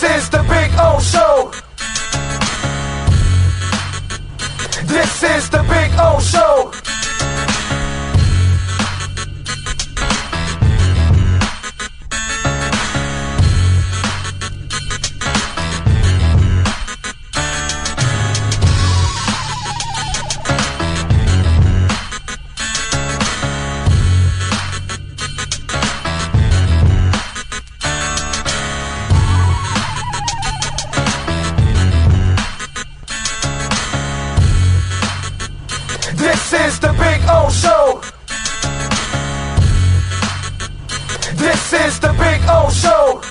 is the Big O Show. This is the Big O Show. This is the Big O Show. This is the Big O Show.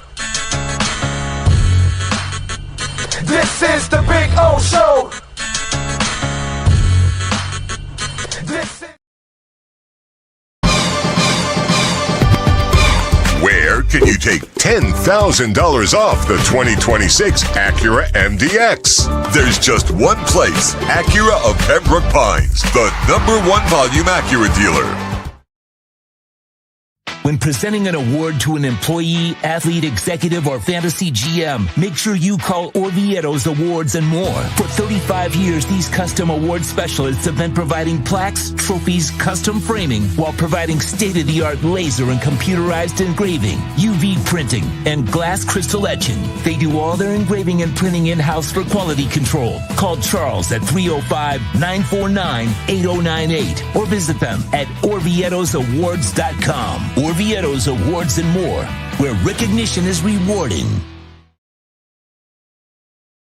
This is the Big O Show. This is... Where can you take $10,000 off the 2026 Acura MDX? There's just one place, Acura of Pembroke Pines, the #1 volume Acura dealer. When presenting an award to an employee, athlete, executive, or fantasy GM, make sure you call Orvieto's Awards and More. For 35 years, these custom award specialists have been providing plaques, trophies, custom framing, while providing state-of-the-art laser and computerized engraving, UV printing, and glass crystal etching. They do all their engraving and printing in-house for quality control. Call Charles at 305-949-8098 or visit them at orvietosawards.com. Orvieto's Awards and More, where recognition is rewarding.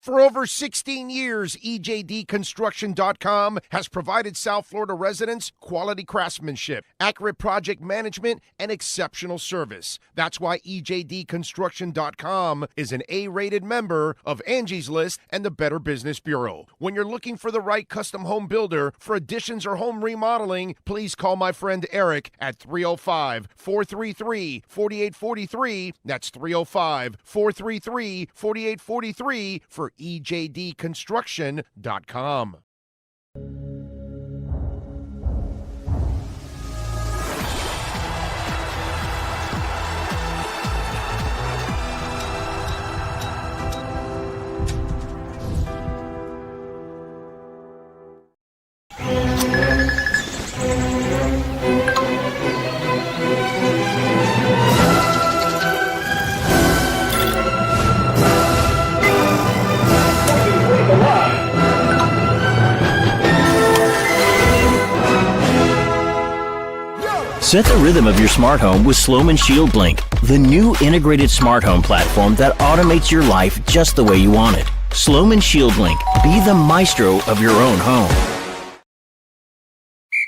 For over 16 years, EJDconstruction.com has provided South Florida residents quality craftsmanship, accurate project management, and exceptional service. That's why EJDconstruction.com is an A-rated member of Angie's List and the Better Business Bureau. When you're looking for the right custom home builder for additions or home remodeling, please call my friend Eric at 305-433-4843. That's 305-433-4843 for EJDconstruction.com. Set the rhythm of your smart home with Sloman Shield Blink, the new integrated smart home platform that automates your life just the way you want it. Sloman Shield Blink, be the maestro of your own home.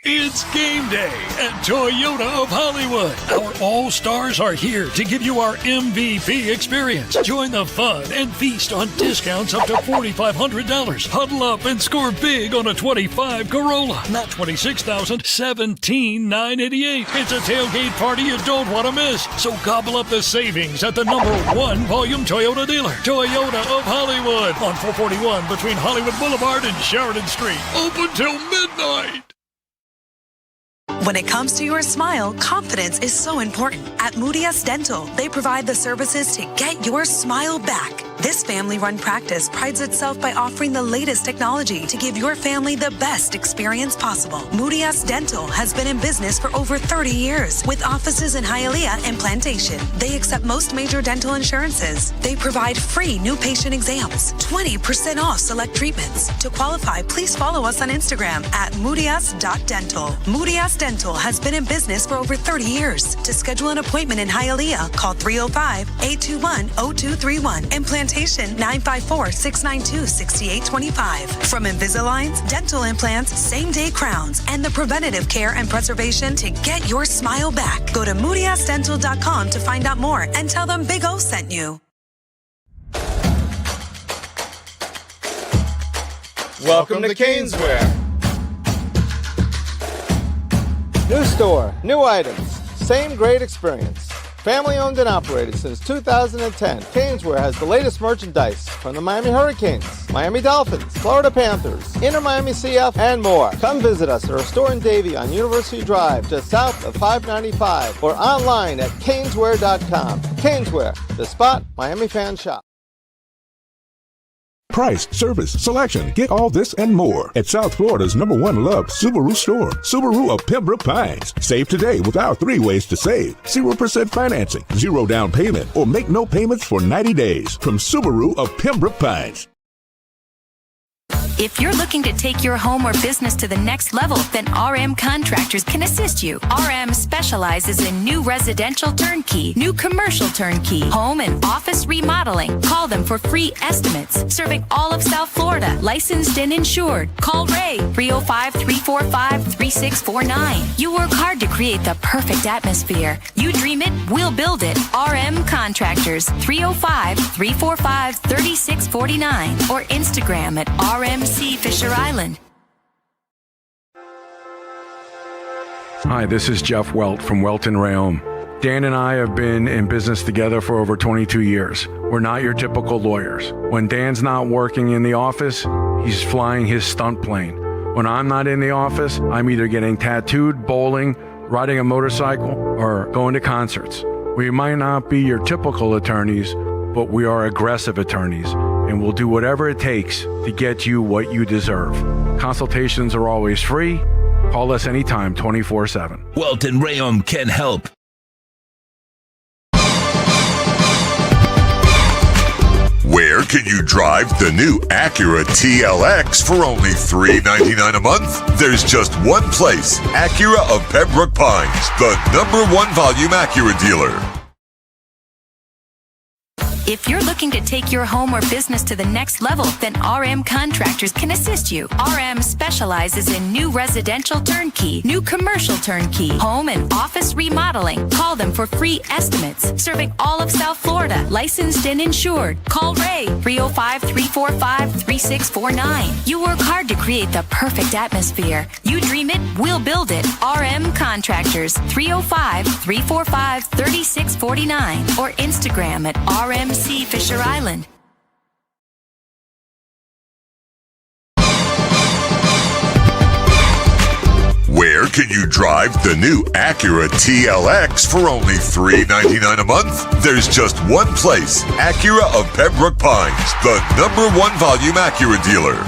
It's game day at Toyota of Hollywood. Our all-stars are here to give you our MVP experience. Join the fun and feast on discounts up to $4,500. Huddle up and score big on a 25 Corolla. Not $26,000, $17,988. It's a tailgate party you don't want to miss. So gobble up the savings at the #1 volume Toyota dealer. Toyota of Hollywood on 441 between Hollywood Boulevard and Sheridan Street. Open till midnight. When it comes to your smile, confidence is so important. At Moody S Dental, they provide the services to get your smile back. This family-run practice prides itself by offering the latest technology to give your family the best experience possible. Moody S Dental has been in business for over 30 years with offices in Hialeah and Plantation. They accept most major dental insurances. They provide free new patient exams, 20% off select treatments. To qualify, please follow us on Instagram at moodys.dental. Moody S Dental has been in business for over 30 years. To schedule an appointment in Hialeah, call 305-821-0231 and Plantation 954-692-6825. From Invisaligns, dental implants, same-day crowns, and the preventative care and preservation to get your smile back. Go to moodysdental.com to find out more and tell them Big O sent you. Welcome to Caneswear. New store, new items, same great experience. Family owned and operated since 2010, Caneswear has the latest merchandise from the Miami Hurricanes, Miami Dolphins, Florida Panthers, Inter Miami CF, and more. Come visit us at our store in Davie on University Drive, just south of 595, or online at caneswear.com. Caneswear, the spot Miami fans shop. price, service, selection. Get all this and more at South Florida's #1 loved Subaru store, Subaru of Pembroke Pines. Save today with our 3 ways to save. 0% financing, 0 down payment, or make no payments for 90 days from Subaru of Pembroke Pines. If you're looking to take your home or business to the next level, then RM Contractors can assist you. RM specializes in new residential turnkey, new commercial turnkey, home and office remodeling. Call them for free estimates. Serving all of South Florida, licensed and insured. Call Ray, 305-345-3649. You work hard to create the perfect atmosphere. You dream it, we'll build it. RM Contractors, 305-345-3649 or Instagram at RMC Fisher Island. Hi, this is Jeff Welt from Welt & Rayom. Dan and I have been in business together for over 22 years. We're not your typical lawyers. When Dan's not working in the office, he's flying his stunt plane. When I'm not in the office, I'm either getting tattooed, bowling, riding a motorcycle, or going to concerts. We might not be your typical attorneys, but we are aggressive attorneys, and we'll do whatever it takes to get you what you deserve. Consultations are always free. Call us anytime, 24/7. Welt & Rayom can help. Where can you drive the new Acura TLX for only $399 a month? There's just one place, Acura of Pembroke Pines, the #1 volume Acura dealer. If you're looking to take your home or business to the next level, then RM Contractors can assist you. RM specializes in new residential turnkey, new commercial turnkey, home and office remodeling. Call them for free estimates. Serving all of South Florida, licensed and insured. Call Ray, 305-345-3649. You work hard to create the perfect atmosphere. You dream it, we'll build it. RM Contractors, 305-345-3649 or Instagram at RMC Fisher Island. Where can you drive the new Acura TLX for only $399 a month? There's just one place, Acura of Pembroke Pines, the #1 volume Acura dealer.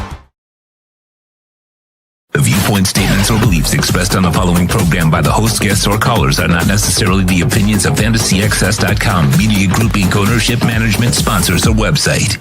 The viewpoint statements or beliefs expressed on the following program by the host, guests, or callers are not necessarily the opinions of FantasyAccess.com, Media Group Inc. ownership, management, sponsors, or website.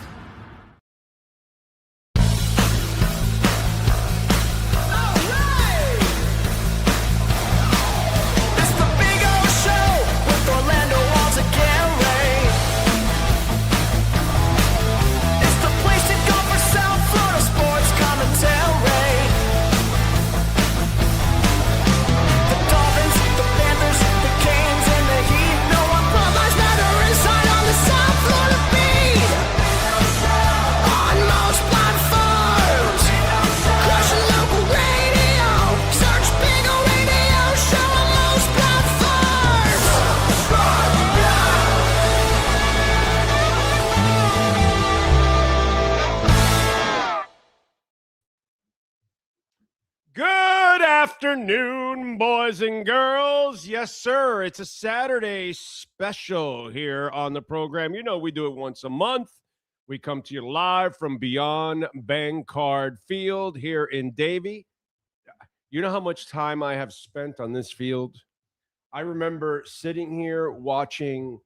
Afternoon, boys and girls. Yes, sir. It's a Saturday special here on the program. You know, we do it once a month. We come to you live from beyond Bankcard Field here in Davie. You know how much time I have spent on this field? I remember sitting here watching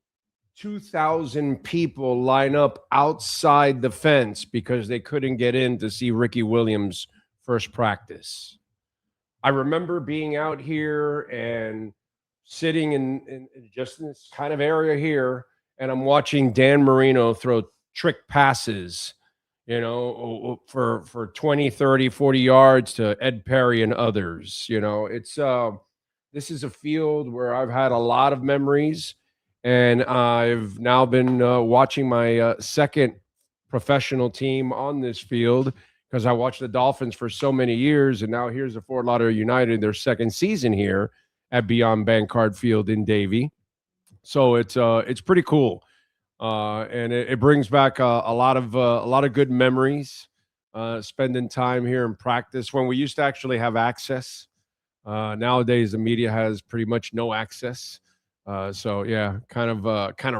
2,000 people line up outside the fence because they couldn't get in to see Ricky Williams' first practice. I remember being out here and sitting in just this kind of area here, and I'm watching Dan Marino throw trick passes, you know, for 20, 30, 40 yards to Ed Perry and others. You know, it's this is a field where I've had a lot of memories, and I've now been watching my second professional team on this field, because I watched the Dolphins for so many years, and now here's the Fort Lauderdale United, their second season here at Beyond Bankcard Field in Davie. So it's pretty cool, and it brings back a lot of good memories. Spending time here in practice when we used to actually have access. Nowadays, the media has pretty much no access. So yeah, kind of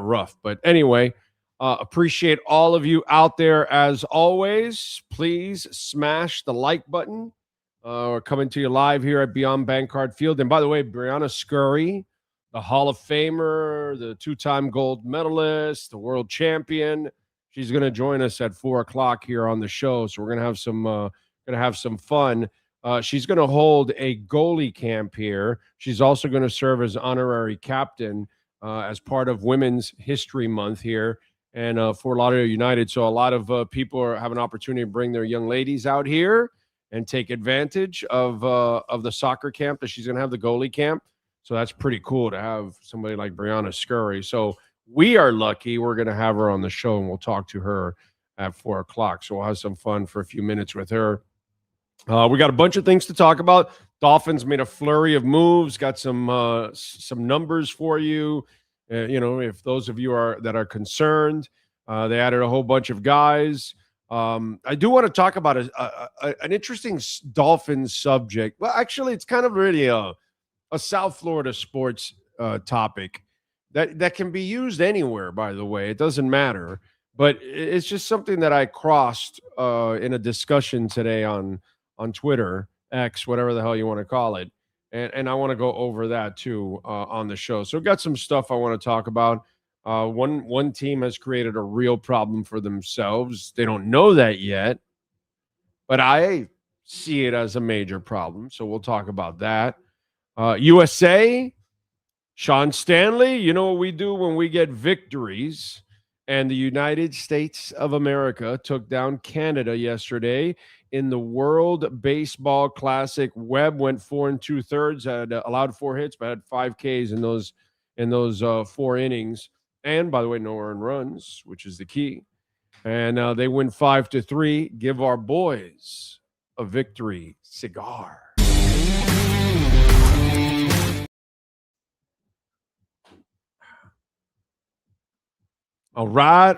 rough. But anyway. Appreciate all of you out there as always. Please smash the like button. We're coming to you live here at Beyond Bankcard Field. And by the way, Briana Scurry, the Hall of Famer, the two-time gold medalist, the world champion, she's going to join us at 4:00 here on the show. So we're going to have some fun. She's going to hold a goalie camp here. She's also going to serve as honorary captain as part of Women's History Month here and Fort Lauderdale United. So a lot of people have an opportunity to bring their young ladies out here and take advantage of the soccer camp that she's going to have, the goalie camp. So that's pretty cool to have somebody like Briana Scurry. So we are lucky we're going to have her on the show, and we'll talk to her at 4:00. So we'll have some fun for a few minutes with her. We got a bunch of things to talk about. Dolphins made a flurry of moves, got some numbers for you. If those of you that are concerned, they added a whole bunch of guys. I do want to talk about an interesting Dolphins subject. Well, actually, it's kind of really a South Florida sports topic that can be used anywhere, by the way. It doesn't matter. But it's just something that I crossed in a discussion today on Twitter, X, whatever the hell you want to call it. And I want to go over that, too, on the show. So we've got some stuff I want to talk about. One team has created a real problem for themselves. They don't know that yet, but I see it as a major problem. So we'll talk about that. USA, Sean Stanley, you know what we do when we get victories. And the United States of America took down Canada yesterday in the World Baseball Classic. Webb went 4 2/3, had allowed 4 hits, but had 5 Ks in those 4 innings. And by the way, no earned runs, which is the key. And they win 5-3. Give our boys a victory cigar. All right.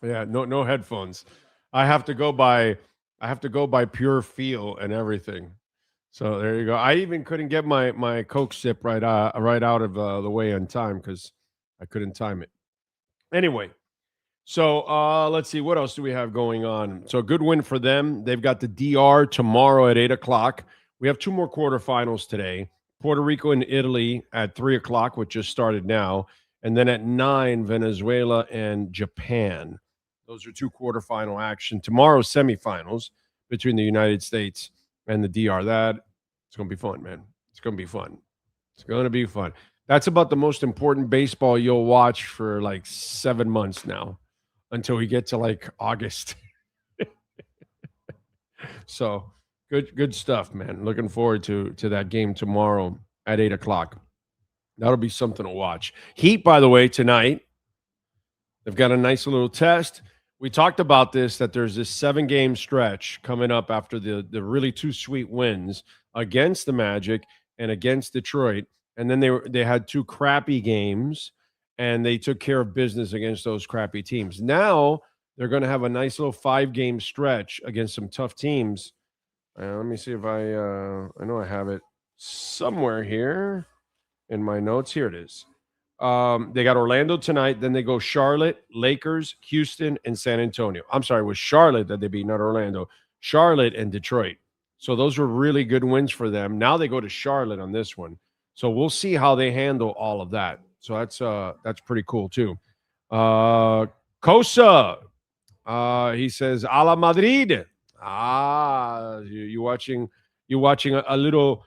Yeah, no headphones. I have to go by pure feel and everything. So there you go. I even couldn't get my Coke sip right out of the way in time because I couldn't time it. Anyway, so let's see. What else do we have going on? So a good win for them. They've got the DR tomorrow at 8:00. We have 2 more quarterfinals today. Puerto Rico and Italy at 3:00, which just started now. And then at 9, Venezuela and Japan. Those are 2 quarterfinal action. Tomorrow's semifinals between the United States and the DR. It's going to be fun, man. It's going to be fun. It's going to be fun. That's about the most important baseball you'll watch for like 7 months now until we get to like August. So good stuff, man. Looking forward to that game tomorrow at 8:00. That'll be something to watch. Heat, by the way, tonight, they've got a nice little test. We talked about this, that there's this 7-game stretch coming up after the really 2 sweet wins against the Magic and against Detroit. And then they had 2 crappy games, and they took care of business against those crappy teams. Now they're going to have a nice little 5-game stretch against some tough teams. Let me see if I know I have it somewhere here. In my notes, here it is. They got Orlando tonight. Then they go Charlotte, Lakers, Houston, and San Antonio. I'm sorry, it was Charlotte that they beat, not Orlando. Charlotte and Detroit. So those were really good wins for them. Now they go to Charlotte on this one. So we'll see how they handle all of that. So that's pretty cool too. Cosa, he says, a la Madrid. You watching a little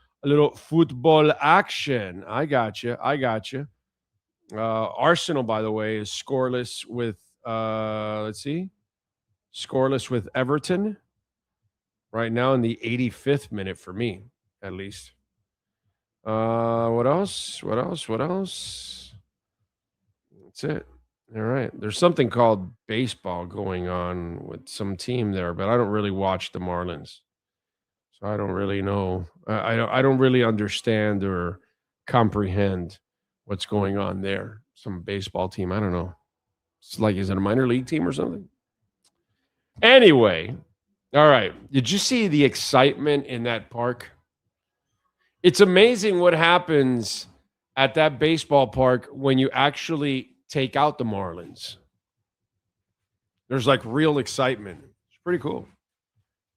football action. I got you. Arsenal, by the way, is scoreless with scoreless with Everton right now in the 85th minute for me, at least. What else? That's it. All right. There's something called baseball going on with some team there, but I don't really watch the Marlins. So I don't really know. I don't really understand or comprehend what's going on there. Some baseball team. I don't know. It's like, is it a minor league team or something? Anyway, all right. Did you see the excitement in that park? It's amazing what happens at that baseball park when you actually take out the Marlins. There's like real excitement. It's pretty cool.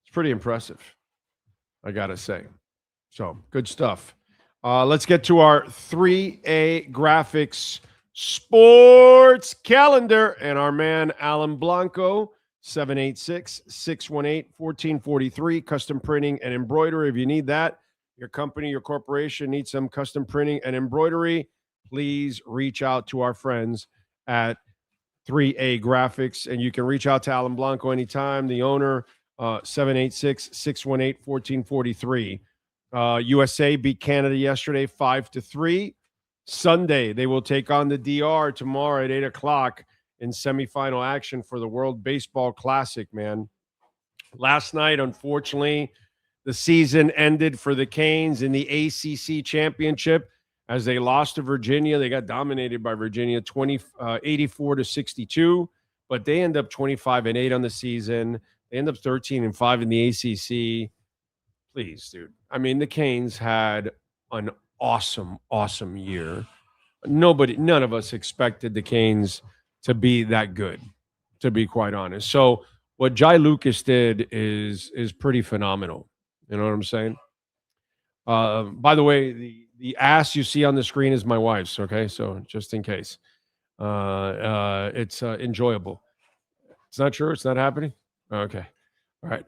It's pretty impressive, I got to say. So good stuff. Let's get to our 3A graphics sports calendar and our man, Alan Blanco, 786-618-1443, custom printing and embroidery. If you need that, your company, your corporation needs some custom printing and embroidery, please reach out to our friends at 3A Graphics. And you can reach out to Alan Blanco anytime, the owner, 786-618-1443. USA beat Canada yesterday 5-3. Sunday, they will take on the DR tomorrow at 8 o'clock in semifinal action for the World Baseball Classic, man. Last night, unfortunately, the season ended for the Canes in the ACC Championship as they lost to Virginia. They got dominated by Virginia 84-62, but they end up 25-8 on the season. They end up 13-5 in the ACC. Please, dude. I mean, the Canes had an awesome year. None of us expected the Canes to be that good, to be quite honest. So what Jai Lucas did is pretty phenomenal. You know what I'm saying? By the way, the ass you see on the screen is my wife's, okay? So just in case. It's enjoyable. It's not true? It's not happening? Okay. All right.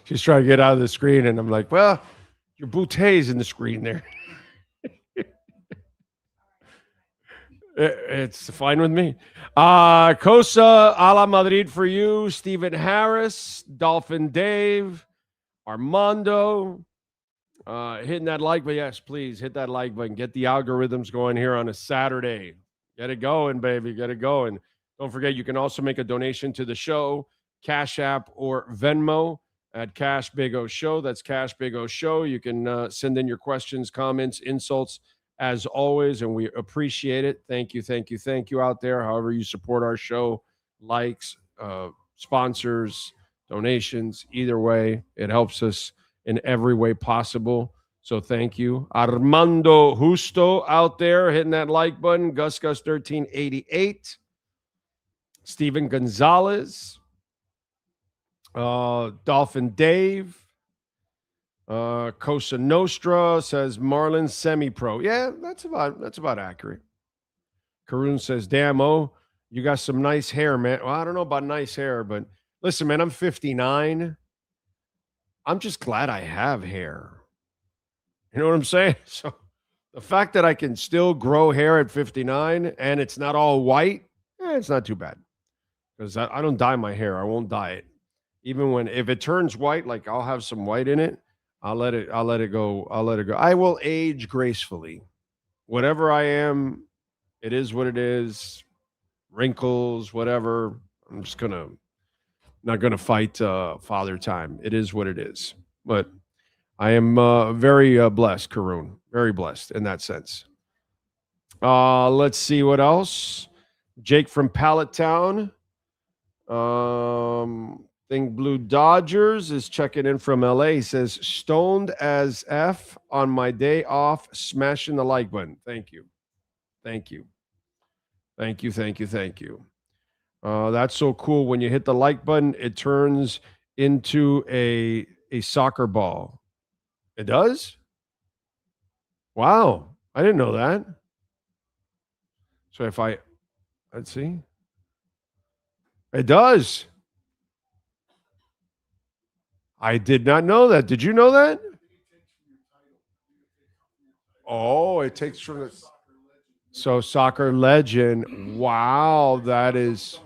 She's trying to get out of the screen, and I'm like, well, your bootay's in the screen there. It's fine with me. Cosa a la Madrid for you. Stephen Harris, Dolphin Dave, Armando. Hitting that like button. Yes, please hit that like button. Get the algorithms going here on a Saturday. Get it going, baby. Get it going. Don't forget, you can also make a donation to the show, Cash App or Venmo at Cash Big O Show. That's Cash Big O Show. You can send in your questions, comments, insults, as always, and we appreciate it. Thank you out there. However you support our show, likes, sponsors, donations, either way, it helps us in every way possible. So thank you. Armando Justo out there hitting that like button. Gus 1388. Steven Gonzalez. Dolphin Dave. Cosa Nostra says Marlins semi-pro. Yeah, that's about accurate. Karun says, damn, you got some nice hair, man. Well, I don't know about nice hair, but listen, man, I'm 59. I'm just glad I have hair. You know what I'm saying? So the fact that I can still grow hair at 59 and it's not all white, it's not too bad. Because I don't dye my hair. I won't dye it. Even if it turns white, like I'll have some white in it, I'll let it go. I will age gracefully. Whatever I am, it is what it is. Wrinkles, whatever. I'm just not gonna fight father time. It is what it is. But I am very blessed, Karun. Very blessed in that sense. Let's see what else. Jake from Pallet Town. Think Blue Dodgers is checking in from LA. He says, stoned as F on my day off, smashing the like button. Thank you. That's so cool. When you hit the like button, it turns into a soccer ball. It does? Wow. I didn't know that. So let's see. It does. I did not know that. Did you know that? Oh, it takes from the soccer legend. Wow, that is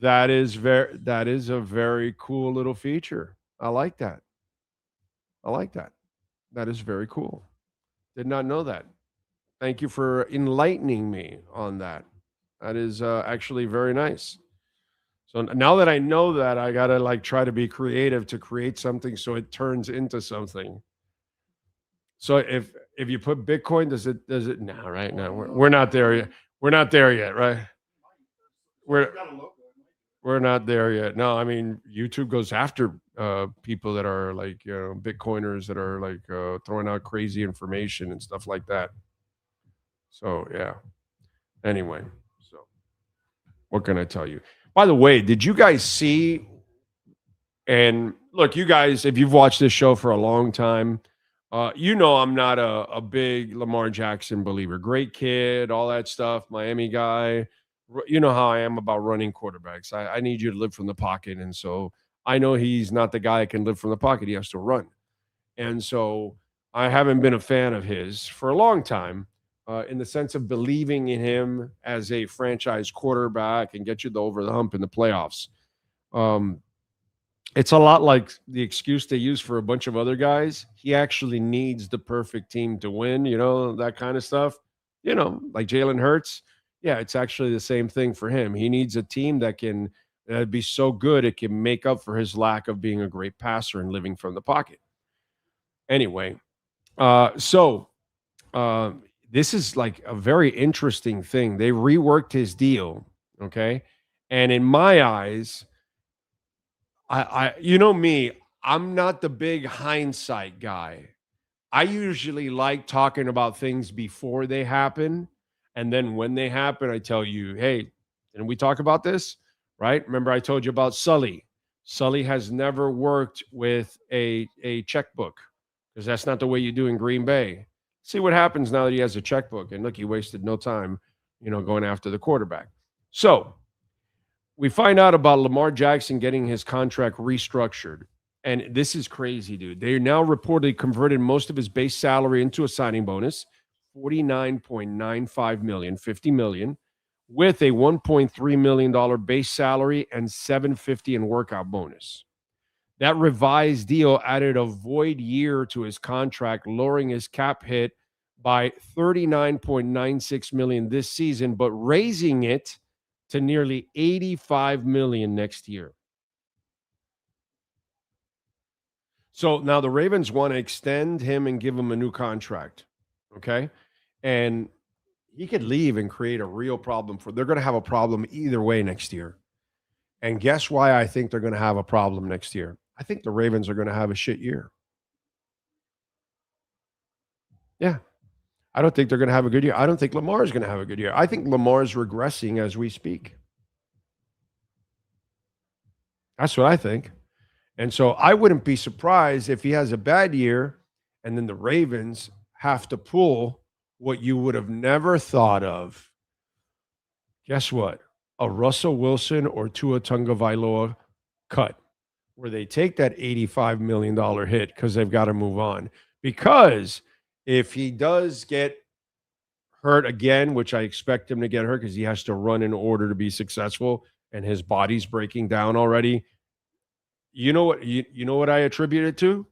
a very cool little feature. I like that. That is very cool. Did not know that. Thank you for enlightening me on that. That is actually very nice. So now that I know that, I gotta try to be creative to create something so it turns into something. So if you put Bitcoin, does it no, right? No, we're not there yet. We're not there yet, right? We're not there yet. No, I mean YouTube goes after people that are like, Bitcoiners that are like throwing out crazy information and stuff like that. So, yeah. Anyway, so what can I tell you? By the way, did you guys see? And look, you guys, if you've watched this show for a long time, I'm not a big Lamar Jackson believer. Great kid, all that stuff, Miami guy. You know how I am about running quarterbacks. I need you to live from the pocket. And so I know he's not the guy that can live from the pocket. He has to run. And so I haven't been a fan of his for a long time in the sense of believing in him as a franchise quarterback and get you over the hump in the playoffs. It's a lot like the excuse they use for a bunch of other guys. He actually needs the perfect team to win, that kind of stuff. Like Jalen Hurts. Yeah, it's actually the same thing for him. He needs a team that can be so good it can make up for his lack of being a great passer and living from the pocket. Anyway, this is like a very interesting thing. They reworked his deal, okay? And in my eyes, me, I'm not the big hindsight guy. I usually like talking about things before they happen. And then when they happen, I tell you, hey, didn't we talk about this? Right? Remember I told you about Sully. Sully has never worked with a checkbook because that's not the way you do in Green Bay. See what happens now that he has a checkbook. And look, he wasted no time, going after the quarterback. So we find out about Lamar Jackson getting his contract restructured. And this is crazy, dude. They now reportedly converted most of his base salary into a signing bonus, $49.95 million, $50 million, with a $1.3 million base salary and $750 in workout bonus. That revised deal added a void year to his contract, lowering his cap hit by $39.96 million this season, but raising it to nearly $85 million next year. So now the Ravens want to extend him and give him a new contract, okay? And he could leave and create a real problem they're going to have a problem either way next year. And guess why I think they're going to have a problem next year? I think the Ravens are going to have a shit year. Yeah. I don't think they're going to have a good year. I don't think Lamar is going to have a good year. I think Lamar is regressing as we speak. That's what I think. And so I wouldn't be surprised if he has a bad year and then the Ravens have to pull what you would have never thought of. Guess what? A Russell Wilson or Tua Tagovailoa cut where they take that $85 million hit because they've got to move on. Because if he does get hurt again, which I expect him to get hurt because he has to run in order to be successful and his body's breaking down already. You know what I attribute it to?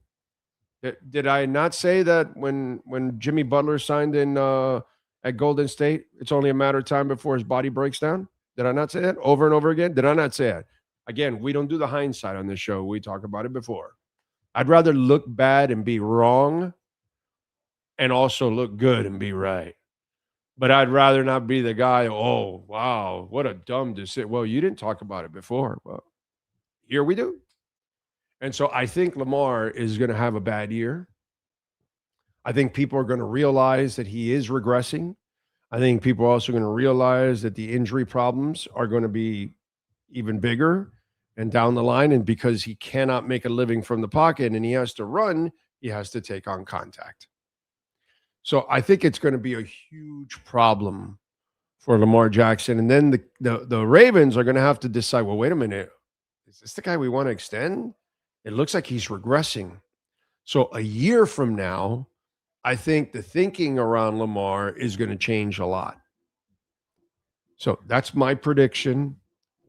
Did I not say that when Jimmy Butler signed in at Golden State, it's only a matter of time before his body breaks down? Did I not say that over and over again? Did I not say it? Again, we don't do the hindsight on this show. We talk about it before. I'd rather look bad and be wrong and also look good and be right. But I'd rather not be the guy, oh, wow, what a dumb decision. Well, you didn't talk about it before. Well, here we do. And so I think Lamar is going to have a bad year. I think people are going to realize that he is regressing. I think people are also going to realize that the injury problems are going to be even bigger and down the line. And because he cannot make a living from the pocket and he has to run, he has to take on contact. So I think it's going to be a huge problem for Lamar Jackson. And then the Ravens are going to have to decide, well, wait a minute. Is this the guy we want to extend? It looks like he's regressing. So a year from now, I think the thinking around Lamar is going to change a lot. So that's my prediction.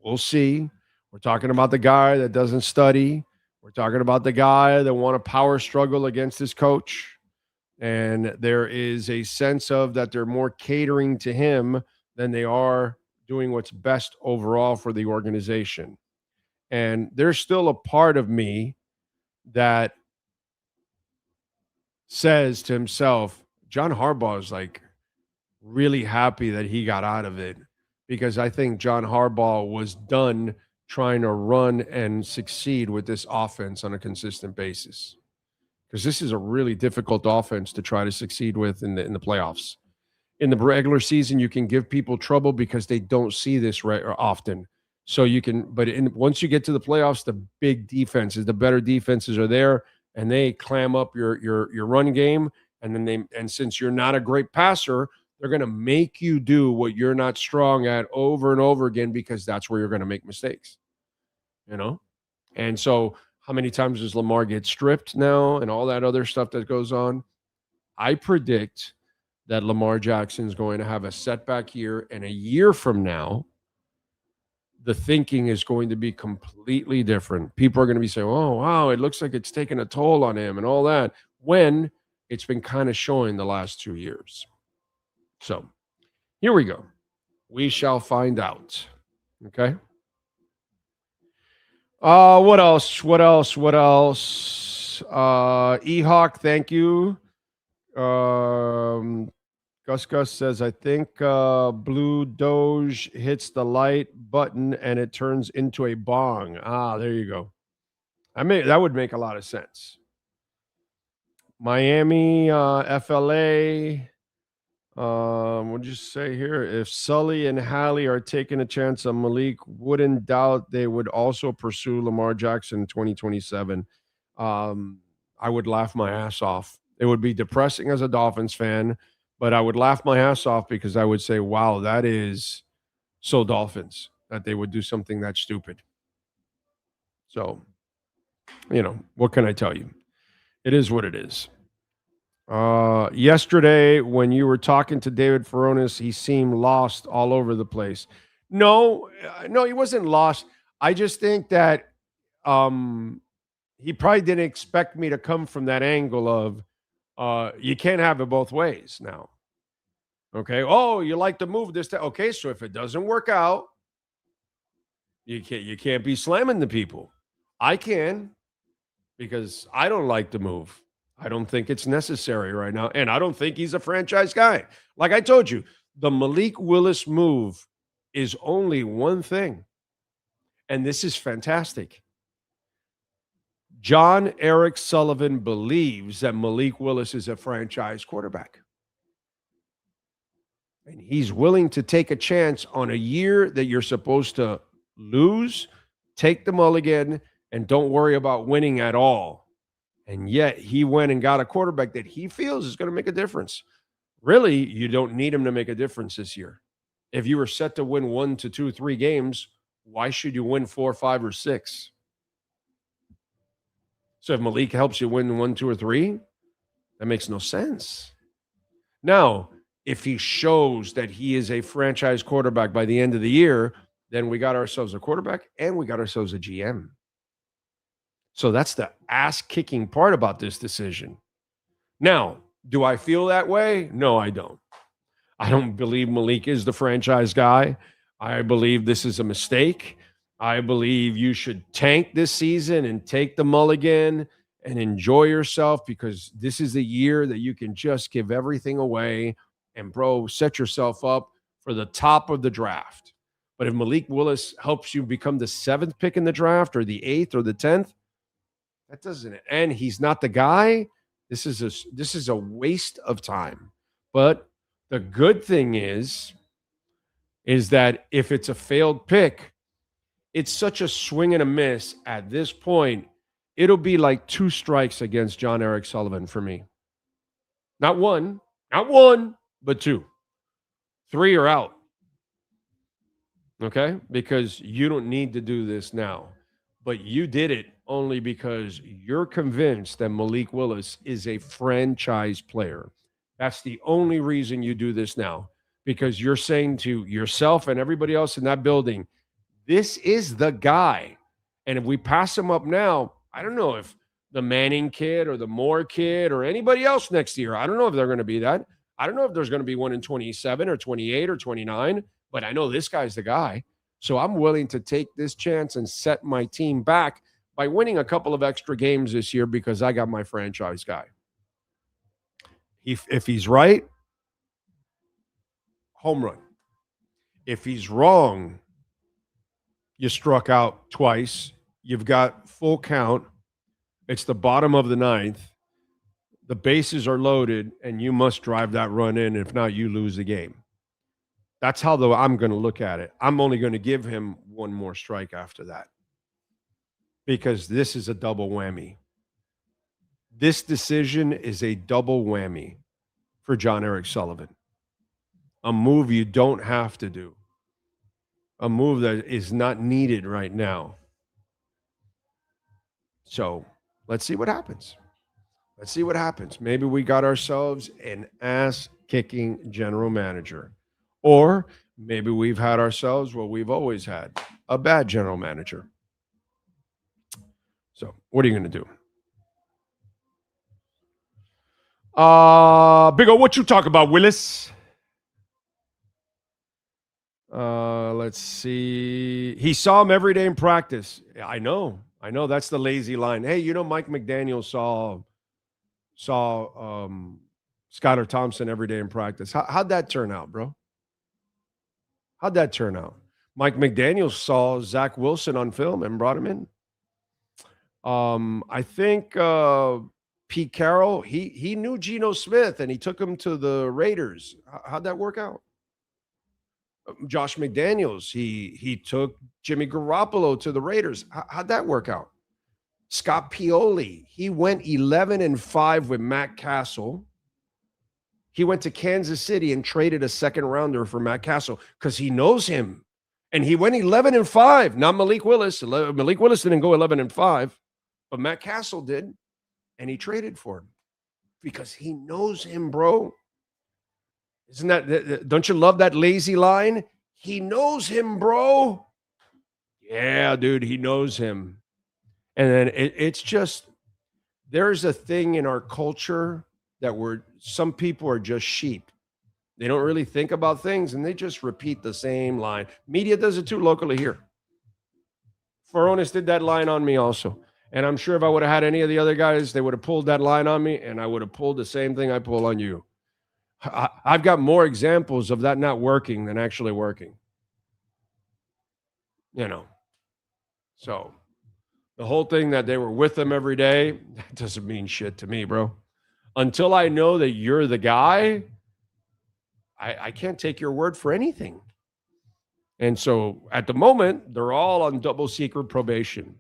We'll see. We're talking about the guy that doesn't study. We're talking about the guy that want to power struggle against his coach. And there is a sense of that they're more catering to him than they are doing what's best overall for the organization. And there's still a part of me that says to himself, John Harbaugh is like really happy that he got out of it, because I think John Harbaugh was done trying to run and succeed with this offense on a consistent basis. Because this is a really difficult offense to try to succeed with in the playoffs. In the regular season, you can give people trouble because they don't see this often. So you can, but once you get to the playoffs, the big defenses, the better defenses are there, and they clam up your run game. And then since you're not a great passer, they're going to make you do what you're not strong at over and over again, because that's where you're going to make mistakes. And so how many times does Lamar get stripped now and all that other stuff that goes on? I predict that Lamar Jackson is going to have a setback year, and a year from now, the thinking is going to be completely different. People are going to be saying, oh, wow, it looks like it's taking a toll on him and all that, when it's been kind of showing the last 2 years. So here we go. We shall find out. Okay. What else? E-Hawk, thank you. Gus says, I think Blue Doge hits the light button and it turns into a bong. There you go. That would make a lot of sense. Miami, FLA. What did you say here? If Sully and Hallie are taking a chance on Malik, wouldn't doubt they would also pursue Lamar Jackson in 2027. I would laugh my ass off. It would be depressing as a Dolphins fan, but I would laugh my ass off because I would say, wow, that is so Dolphins that they would do something that stupid. So, what can I tell you? It is what it is. Yesterday, when you were talking to David Furones, he seemed lost all over the place. No, he wasn't lost. I just think that he probably didn't expect me to come from that angle of you can't have it both ways now. Okay. Oh, you like to move this. Okay. So if it doesn't work out, you can't be slamming the people. I can, because I don't like to move. I don't think it's necessary right now. And I don't think he's a franchise guy. Like I told you, the Malik Willis move is only one thing. And this is fantastic. John Eric Sullivan believes that Malik Willis is a franchise quarterback. And he's willing to take a chance on a year that you're supposed to lose, take the mulligan, and don't worry about winning at all. And yet he went and got a quarterback that he feels is going to make a difference. Really, you don't need him to make a difference this year. If you were set to win 1 to 2, 3 games, why should you win 4, 5, or 6? So if Malik helps you win 1, 2, or 3, that makes no sense. Now, if he shows that he is a franchise quarterback by the end of the year, then we got ourselves a quarterback and we got ourselves a GM. So that's the ass-kicking part about this decision. Now, do I feel that way? No, I don't. I don't believe Malik is the franchise guy. I believe this is a mistake. I believe you should tank this season and take the mulligan and enjoy yourself, because this is the year that you can just give everything away and, bro, set yourself up for the top of the draft. But if Malik Willis helps you become the 7th pick in the draft or the 8th or the 10th, that doesn't, and he's not the guy. This is a waste of time. But the good thing is that if it's a failed pick, it's such a swing and a miss at this point. It'll be like 2 strikes against John Eric Sullivan for me. Not one, but 2. 3 are out. Okay? Because you don't need to do this now. But you did it only because you're convinced that Malik Willis is a franchise player. That's the only reason you do this now, because you're saying to yourself and everybody else in that building, this is the guy. And if we pass him up now, I don't know if the Manning kid or the Moore kid or anybody else next year, I don't know if they're going to be that. I don't know if there's going to be one in 27 or 28 or 29, but I know this guy's the guy. So I'm willing to take this chance and set my team back by winning a couple of extra games this year because I got my franchise guy. If he's right, home run. If he's wrong, You struck out twice. You've got full count. It's the bottom of the ninth. The bases are loaded, and you must drive that run in. If not, you lose the game. That's how I'm going to look at it. I'm only going to give him one more strike after that because this is a double whammy. This decision is a double whammy for John Eric Sullivan. A move you don't have to do. A move that is not needed right now. So let's see what happens. Let's see what happens. Maybe we got ourselves an ass-kicking general manager. Or maybe we've had ourselves what we've always had, a bad general manager. So what are you going to do? Big O, what you talk about, Willis? Let's see. He saw him every day in practice. I know. That's the lazy line. Hey, Mike McDaniel saw Skylar Thompson every day in practice. How'd that turn out, bro? How'd that turn out? Mike McDaniel saw Zach Wilson on film and brought him in. I think Pete Carroll, he knew Geno Smith and he took him to the Raiders. How'd that work out? Josh McDaniels, he took Jimmy Garoppolo to the Raiders. How'd that work out? Scott Pioli, he went 11-5 with Matt Castle. He went to Kansas City and traded a second rounder for Matt Castle because he knows him. And he went 11-5, not Malik Willis. Malik Willis didn't go 11-5, but Matt Castle did. And he traded for him because he knows him, bro. Isn't that, don't you love that lazy line? He knows him, bro. Yeah, dude, he knows him. And then it's just, there's a thing in our culture that some people are just sheep. They don't really think about things and they just repeat the same line. Media does it too locally here. Furones did that line on me also. And I'm sure if I would have had any of the other guys, they would have pulled that line on me and I would have pulled the same thing I pull on you. I've got more examples of that not working than actually working. So the whole thing that they were with them every day, that doesn't mean shit to me, bro. Until I know that you're the guy, I can't take your word for anything. And so at the moment, they're all on double secret probation.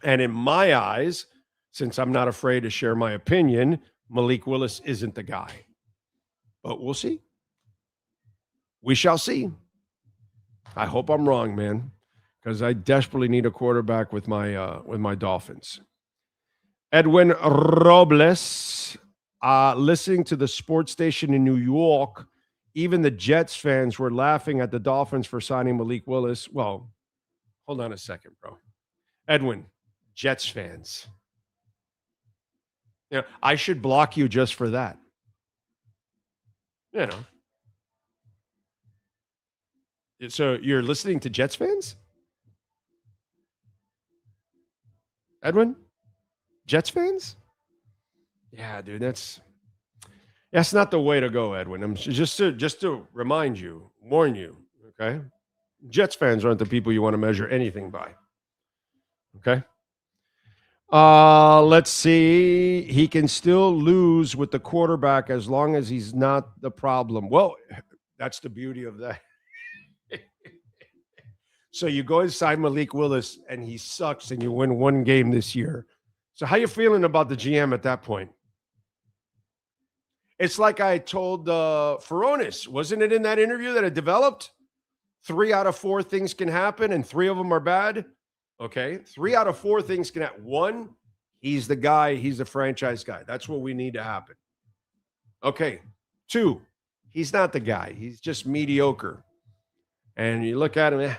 And in my eyes, since I'm not afraid to share my opinion, Malik Willis isn't the guy. But we'll see. We shall see. I hope I'm wrong, man, because I desperately need a quarterback with my Dolphins. Edwin Robles, listening to the sports station in New York, even the Jets fans were laughing at the Dolphins for signing Malik Willis. Well, hold on a second, bro. Edwin, Jets fans. I should block you just for that. So you're listening to Jets fans? Edwin? Jets fans? Yeah, dude, that's not the way to go, Edwin. I'm just to remind you, warn you, okay? Jets fans aren't the people you want to measure anything by. Okay? Let's see. He can still lose with the quarterback as long as he's not the problem. Well, that's the beauty of that. So you go inside Malik Willis and he sucks and you win one game this year. So how you feeling about the GM at that point? It's like I told Furones, wasn't it in that interview that it developed? 3 out of 4 things can happen and 3 of them are bad. Okay, 3 out of 4 things can happen. 1, he's the guy, he's the franchise guy. That's what we need to happen. Okay, 2, he's not the guy. He's just mediocre. And you look at him,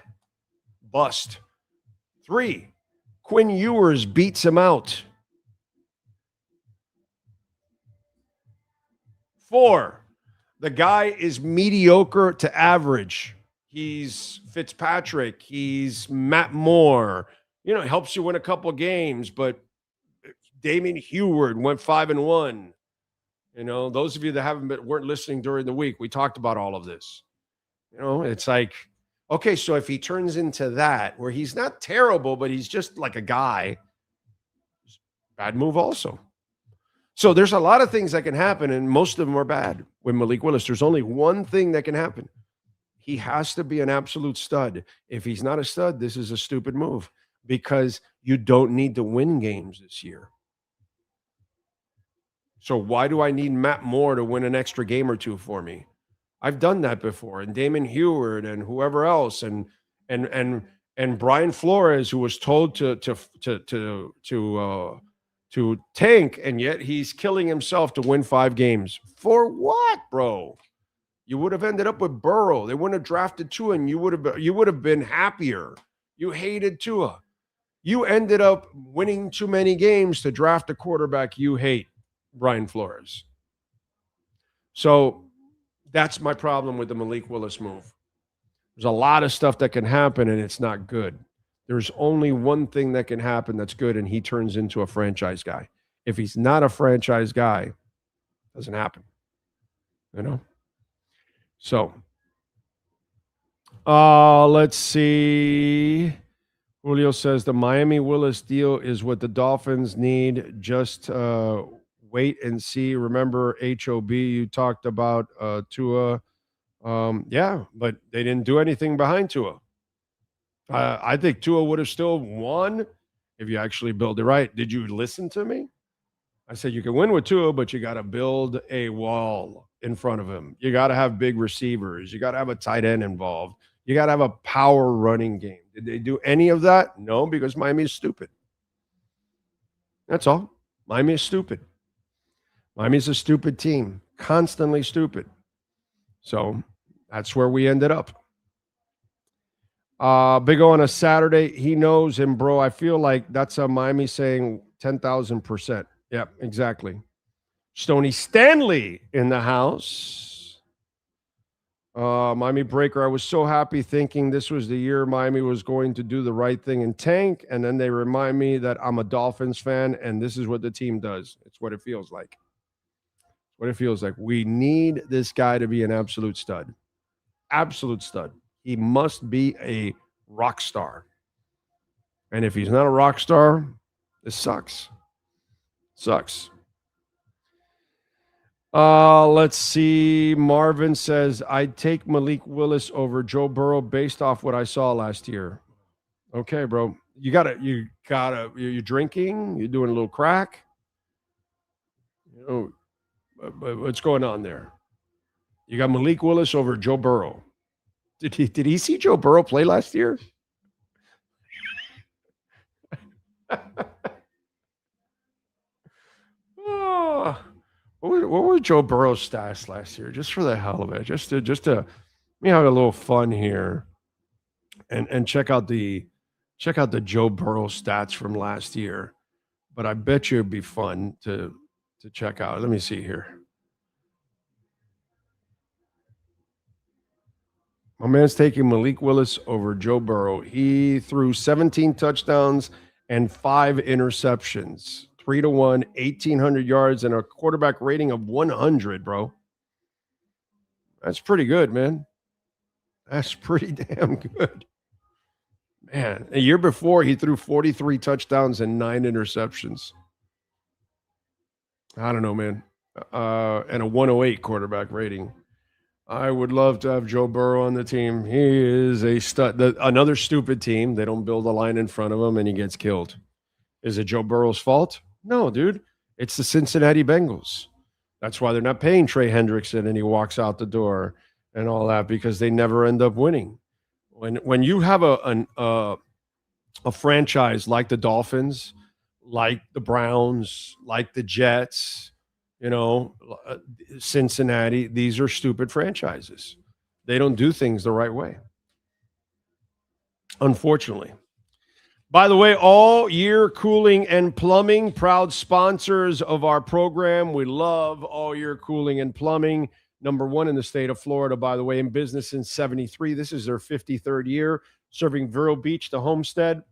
bust. 3, Quinn Ewers beats him out. 4, the guy is mediocre to average. He's Fitzpatrick. He's Matt Moore. Helps you win a couple of games, but Damian Heward went 5-1. Those of you that weren't listening during the week, we talked about all of this. It's like Okay, so if he turns into that, where he's not terrible, but he's just like a guy, bad move also. So there's a lot of things that can happen, and most of them are bad with Malik Willis. There's only one thing that can happen. He has to be an absolute stud. If he's not a stud, this is a stupid move because you don't need to win games this year. So why do I need Matt Moore to win an extra game or two for me? I've done that before, and Damon Heward and whoever else, and Brian Flores, who was told to tank, and yet he's killing himself to win 5 games. For what, bro? You would have ended up with Burrow. They wouldn't have drafted Tua, and you would have been happier. You hated Tua. You ended up winning too many games to draft a quarterback you hate, Brian Flores. So that's my problem with the Malik Willis move. There's a lot of stuff that can happen, and it's not good. There's only one thing that can happen that's good, and he turns into a franchise guy. If he's not a franchise guy, it doesn't happen. You know? So, let's see. Julio says the Miami Willis deal is what the Dolphins need. Just wait and see. Remember HOB, you talked about Tua. Yeah, but they didn't do anything behind Tua. I think Tua would have still won if you actually build it right. Did you listen to me? I said you can win with Tua, but you got to build a wall in front of him. You got to have big receivers. You got to have a tight end involved. You got to have a power running game. Did they do any of that? No, because Miami is stupid. That's all. Miami is stupid. Miami's a stupid team, constantly stupid. So that's where we ended up. Big O on a Saturday. He knows him, bro. I feel like that's a Miami saying 10,000%. Yep, exactly. Stoney Stanley in the house. Miami Breaker. I was so happy thinking this was the year Miami was going to do the right thing and tank. And then they remind me that I'm a Dolphins fan and this is what the team does. It's what it feels like. What it feels like. We need this guy to be an absolute stud. Absolute stud. He must be a rock star. And if he's not a rock star, this sucks. Sucks. Let's see. Marvin says, I'd take Malik Willis over Joe Burrow based off what I saw last year. Okay, bro. You're drinking? You're doing a little crack? You know, what's going on there? You got Malik Willis over Joe Burrow. Did he see Joe Burrow play last year? What were Joe Burrow's stats last year? Just for the hell of it, just to let me have a little fun here, and check out the Joe Burrow stats from last year. But I bet you it'd be fun to check out. Let me see here. My man's taking Malik Willis over Joe Burrow. He threw 17 touchdowns and 5 interceptions. 3-1, 1,800 yards, and a quarterback rating of 100, bro. That's pretty good, man. That's pretty damn good. Man, a year before, he threw 43 touchdowns and 9 interceptions. I don't know, man. And a 108 quarterback rating. I would love to have Joe Burrow on the team. He is a stud. Another stupid team. They don't build a line in front of him, and he gets killed. Is it Joe Burrow's fault? No, dude. It's the Cincinnati Bengals. That's why they're not paying Trey Hendrickson, and he walks out the door and all that, because they never end up winning. When you have a franchise like the Dolphins, like the Browns, like the Jets, Cincinnati, these are stupid franchises. They don't do things the right way, unfortunately. By the way, All Year Cooling and Plumbing, proud sponsors of our program. We love All Year Cooling and Plumbing. Number 1 in the state of Florida, by the way, in business since 73. This is their 53rd year, serving Vero Beach to Homestead.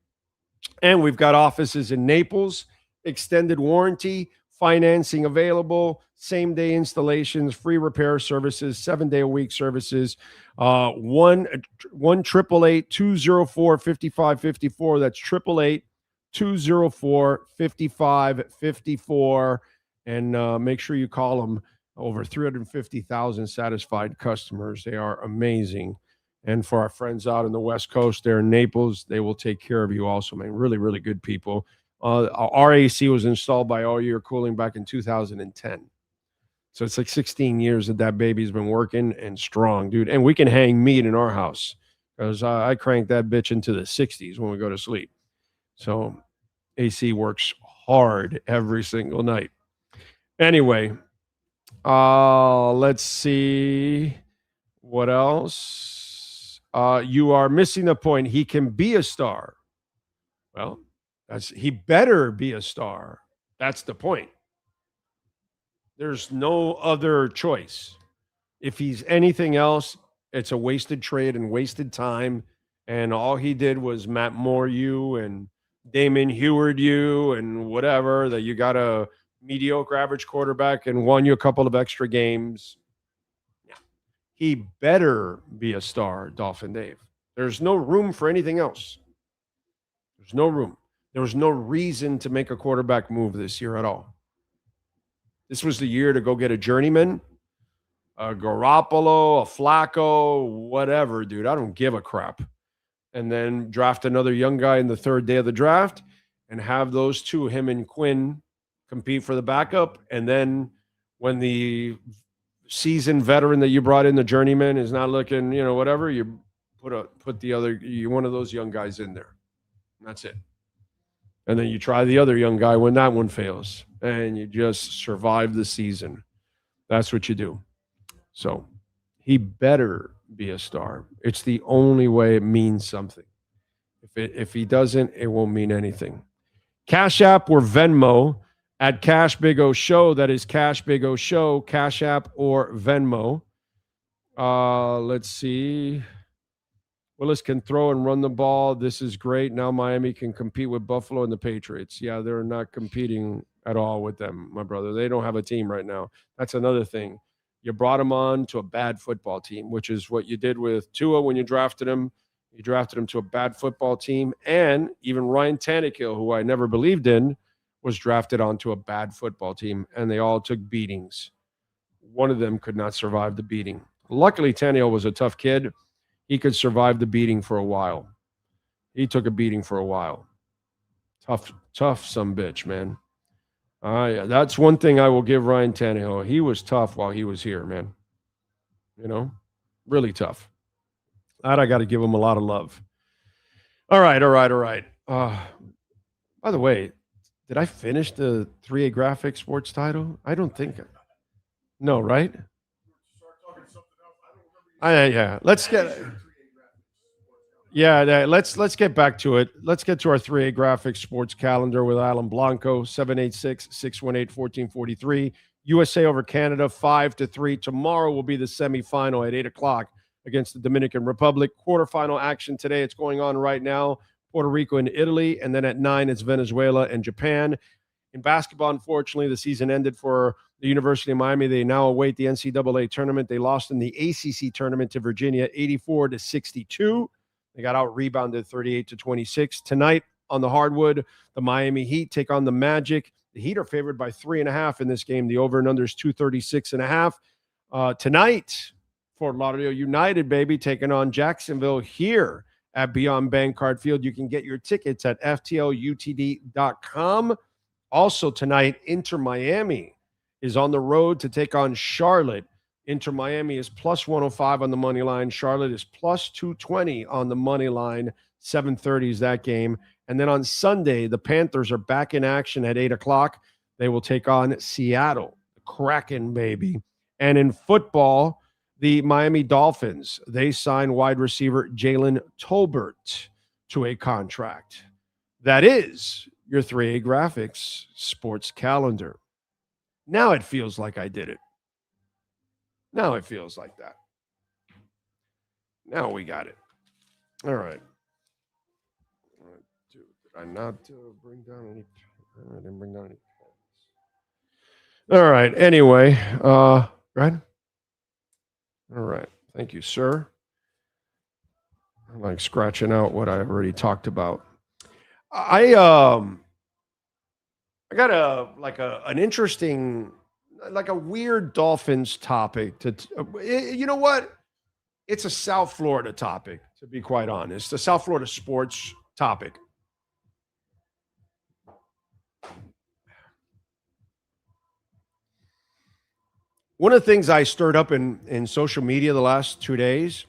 And we've got offices in Naples, extended warranty, financing available, same-day installations, free repair services, 7-day-a-week services. 1-888-204-5554. That's 888-204-5554. And make sure you call them. Over 350,000 satisfied customers. They are amazing. And for our friends out on the West Coast there in Naples, they will take care of you also, man. Really, really good people. Our AC was installed by All Year Cooling back in 2010. So it's like 16 years that baby's been working and strong, dude. And we can hang meat in our house because I crank that bitch into the 60s when we go to sleep. So AC works hard every single night. Anyway, let's see what else. You are missing the point. He can be a star. Well, he better be a star. That's the point. There's no other choice. If he's anything else, it's a wasted trade and wasted time. And all he did was Matt Moore you and Damon Heward you and whatever, that you got a mediocre average quarterback and won you a couple of extra games. Yeah. He better be a star, Dolphin Dave. There's no room for anything else. There's no room. There was no reason to make a quarterback move this year at all. This was the year to go get a journeyman, a Garoppolo, a Flacco, whatever, dude. I don't give a crap. And then draft another young guy in the third day of the draft and have those two, him and Quinn, compete for the backup. And then when the seasoned veteran that you brought in, the journeyman, is not looking, whatever, you put the other, one of those young guys in there. And that's it. And then you try the other young guy when that one fails. And you just survive the season. That's what you do. So he better be a star. It's the only way it means something. If he doesn't, it won't mean anything. Cash App or Venmo at Cash Big O Show. That is Cash Big O Show, Cash App or Venmo. Let's see. Willis can throw and run the ball. This is great. Now Miami can compete with Buffalo and the Patriots. Yeah, they're not competing at all with them, my brother. They don't have a team right now. That's another thing. You brought him on to a bad football team, which is what you did with Tua when you drafted him. You drafted him to a bad football team. And even Ryan Tannehill, who I never believed in, was drafted onto a bad football team, and they all took beatings. One of them could not survive the beating. Luckily, Tannehill was a tough kid. He could survive the beating for a while. He took a beating for a while. Tough some bitch, man. Yeah, that's one thing I will give Ryan Tannehill. He was tough while he was here, man. Really tough. That I got to give him a lot of love. All right. By the way, did I finish the 3A Graphics sports title? I don't think. No, right? Yeah. Let's get back to it. Let's get to our 3A Graphics sports calendar with Alan Blanco. 786-618-1443. USA over Canada 5-3. Tomorrow will be the semifinal at 8:00 against the Dominican Republic. Quarterfinal action today. It's going on right now. Puerto Rico and Italy, and then at 9 it's Venezuela and Japan. In basketball, unfortunately, the season ended for the University of Miami. They now await the NCAA tournament. They lost in the ACC tournament to Virginia, 84-62. They got out-rebounded 38-26. Tonight on the hardwood, the Miami Heat take on the Magic. The Heat are favored by 3.5 in this game. The over and under is 236.5. Tonight, Fort Lauderdale United, baby, taking on Jacksonville here at Beyond Bankcard Field. You can get your tickets at FTLUTD.com. Also tonight, Inter Miami is on the road to take on Charlotte. Inter Miami is plus 105 on the money line. Charlotte is plus 220 on the money line. 7:30 is that game. And then on Sunday, the Panthers are back in action at 8:00. They will take on Seattle, the Kraken, baby. And in football, the Miami Dolphins, they signed wide receiver Jalen Tolbert to a contract. That is your 3A Graphics sports calendar. Now it feels like I did it. Now it feels like that. Now we got it. All right. Did I not bring down any? I didn't bring down any pens. All right. Anyway, right. All right. Thank you, sir. I'm like scratching out what I already talked about. I got an interesting, like a weird Dolphins topic you know what? It's a South Florida topic, to be quite honest. The South Florida sports topic. One of the things I stirred up in social media the last 2 days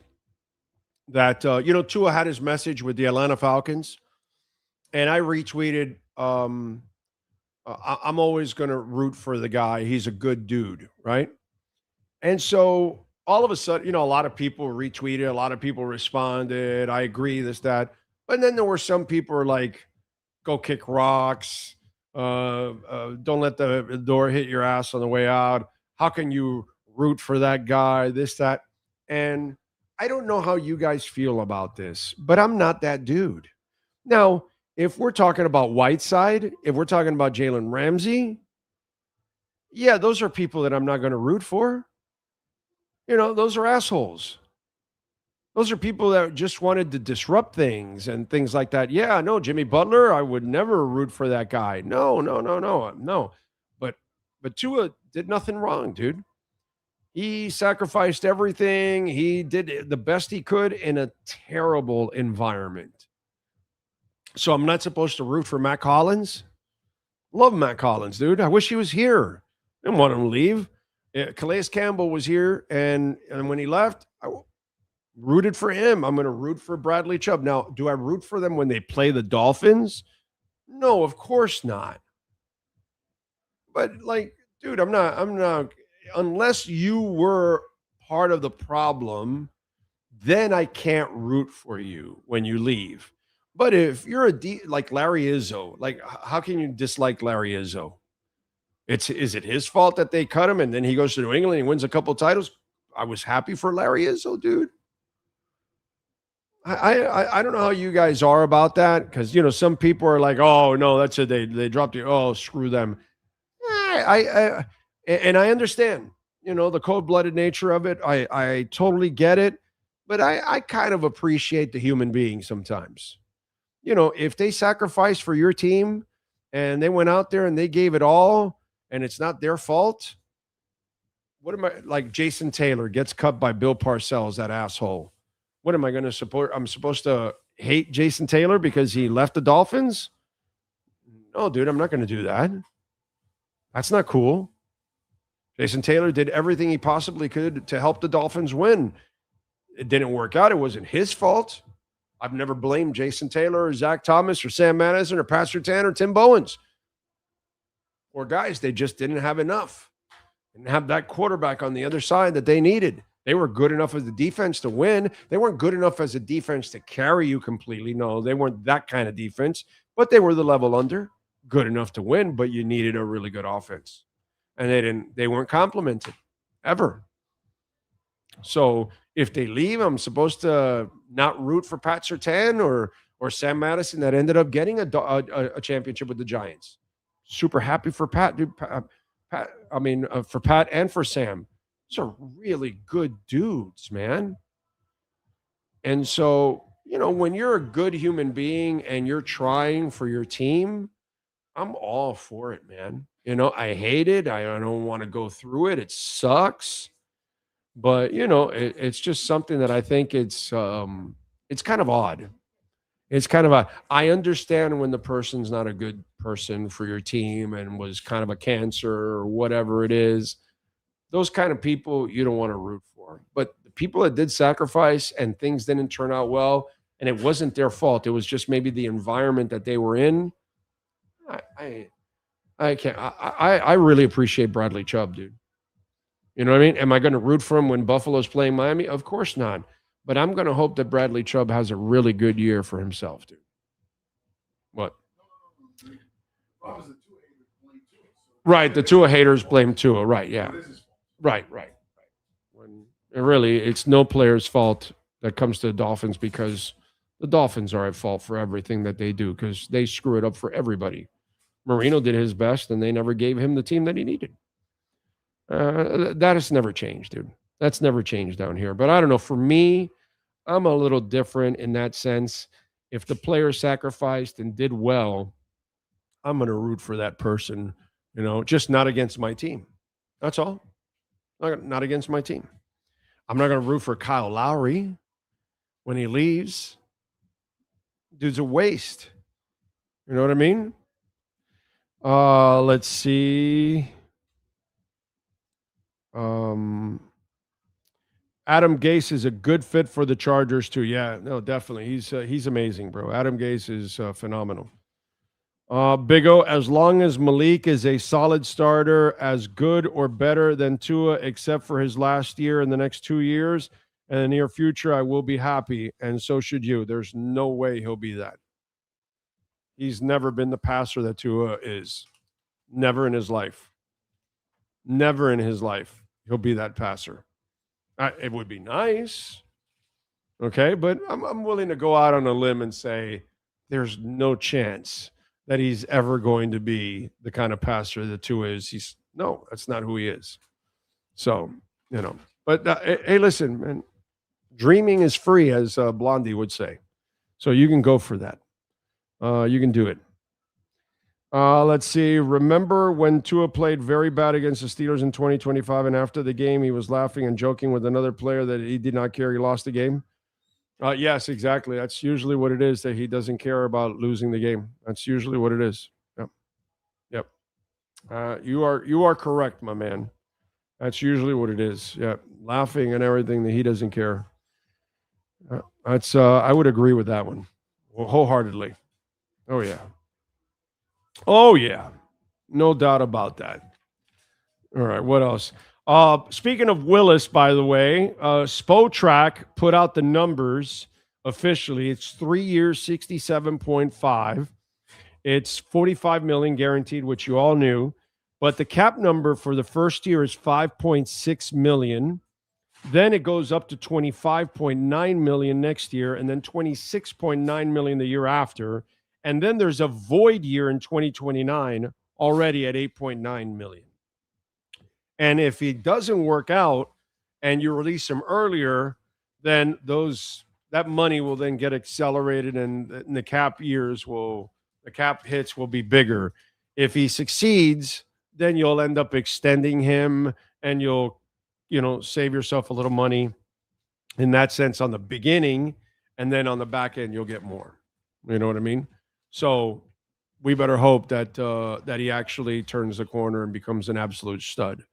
that Tua had his message with the Atlanta Falcons, and I retweeted. I'm always going to root for the guy. He's a good dude, right? And so all of a sudden, a lot of people retweeted, a lot of people responded. I agree, this, that. But then there were some people who were like, go kick rocks. Don't let the door hit your ass on the way out. How can you root for that guy? This, that. And I don't know how you guys feel about this, but I'm not that dude. Now, if we're talking about Whiteside, if we're talking about Jalen Ramsey, yeah, those are people that I'm not going to root for. Those are assholes. Those are people that just wanted to disrupt things and things like that. Yeah, no, Jimmy Butler, I would never root for that guy. No. But Tua did nothing wrong, dude. He sacrificed everything. He did the best he could in a terrible environment. So I'm not supposed to root for Matt Collins? Love Matt Collins, dude. I wish he was here. Didn't want him to leave. Calais Campbell was here, and when he left, I rooted for him. I'm going to root for Bradley Chubb. Now, do I root for them when they play the Dolphins? No, of course not. But dude, I'm not, unless you were part of the problem, then I can't root for you when you leave. But if you're like Larry Izzo, how can you dislike Larry Izzo? Is it his fault that they cut him and then he goes to New England and he wins a couple titles? I was happy for Larry Izzo, dude. I don't know how you guys are about that, because some people are like, oh no, that's it. They dropped you. Oh, screw them. And I understand, the cold-blooded nature of it. I totally get it, but I kind of appreciate the human being sometimes. If they sacrificed for your team and they went out there and they gave it all and it's not their fault, what am I, like Jason Taylor gets cut by Bill Parcells, that asshole. What am I going to support? I'm supposed to hate Jason Taylor because he left the Dolphins? No, dude, I'm not going to do that. That's not cool. Jason Taylor did everything he possibly could to help the Dolphins win. It didn't work out. It wasn't his fault. I've never blamed Jason Taylor or Zach Thomas or Sam Madison or Pat Surtain or Tim Bowens. Or guys, they just didn't have enough. Didn't have that quarterback on the other side that they needed. They were good enough as a defense to win. They weren't good enough as a defense to carry you completely. No, they weren't that kind of defense, but they were the level under. Good enough to win, but you needed a really good offense. And they weren't complimented ever. So if they leave, I'm supposed to not root for Pat Surtain or Sam Madison that ended up getting a championship with the Giants. Super happy for Pat, dude. For Pat and for Sam. Those are really good dudes, man. And so, when you're a good human being and you're trying for your team, I'm all for it, man. I hate it. I don't want to go through it. It sucks. But, it's just something that I think it's kind of odd. It's kind of I understand when the person's not a good person for your team and was kind of a cancer or whatever it is. Those kind of people you don't want to root for. But the people that did sacrifice and things didn't turn out well, and it wasn't their fault, it was just maybe the environment that they were in. I can't. I really appreciate Bradley Chubb, dude. You know what I mean? Am I going to root for him when Buffalo's playing Miami? Of course not. But I'm going to hope that Bradley Chubb has a really good year for himself, dude. What? Right. The Tua haters blame Tua. Right. Yeah. Right. When it's no player's fault that comes to the Dolphins, because the Dolphins are at fault for everything that they do, because they screw it up for everybody. Marino did his best, and they never gave him the team that he needed. That has never changed, dude. That's never changed down here. But I don't know. For me, I'm a little different in that sense. If the player sacrificed and did well, I'm going to root for that person, just not against my team. That's all. Not against my team. I'm not going to root for Kyle Lowry when he leaves. Dude's a waste. You know what I mean? Let's see. Adam Gase is a good fit for the Chargers too. Yeah, no, definitely. He's amazing, bro. Adam Gase is phenomenal. Big O, as long as Malik is a solid starter, as good or better than Tua, except for his last year and the next 2 years and the near future, I will be happy, and so should you. There's no way he'll be that. He's never been the passer that Tua is. Never in his life. Never in his life he'll be that passer. It would be nice, okay, but I'm willing to go out on a limb and say there's no chance that he's ever going to be the kind of passer that Tua is. That's not who he is. So, but hey, listen, man, dreaming is free, as Blondie would say. So you can go for that. You can do it. Let's see. Remember when Tua played very bad against the Steelers in 2025, and after the game, he was laughing and joking with another player that he did not care he lost the game? Yes, exactly. That's usually what it is, that he doesn't care about losing the game. That's usually what it is. Yep. You are correct, my man. That's usually what it is. Yeah, laughing and everything that he doesn't care. I would agree with that one wholeheartedly. Oh yeah, no doubt about that. All right, what else? Speaking of Willis, by the way, Spotrac put out the numbers officially. It's 3 years, 67.5. It's $45 million guaranteed, which you all knew. But the cap number for the first year is $5.6 million. Then it goes up to $25.9 million next year, and then $26.9 million the year after. And then there's a void year in 2029 already at $8.9 million. And if he doesn't work out and you release him earlier, then that money will then get accelerated, and the cap hits will be bigger. If he succeeds, then you'll end up extending him, and you'll save yourself a little money in that sense on the beginning, and then on the back end you'll get more. You know what I mean? So we better hope that he actually turns the corner and becomes an absolute stud.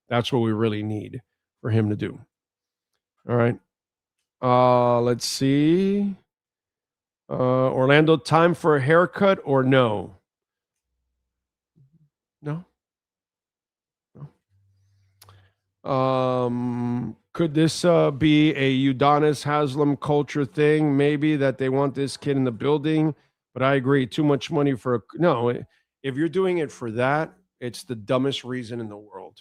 That's what we really need for him to do. All right. Let's see. Orlando, time for a haircut or no? No. Could this be a Udonis Haslam culture thing? Maybe that they want this kid in the building, but I agree. Too much money for no. If you're doing it for that, it's the dumbest reason in the world.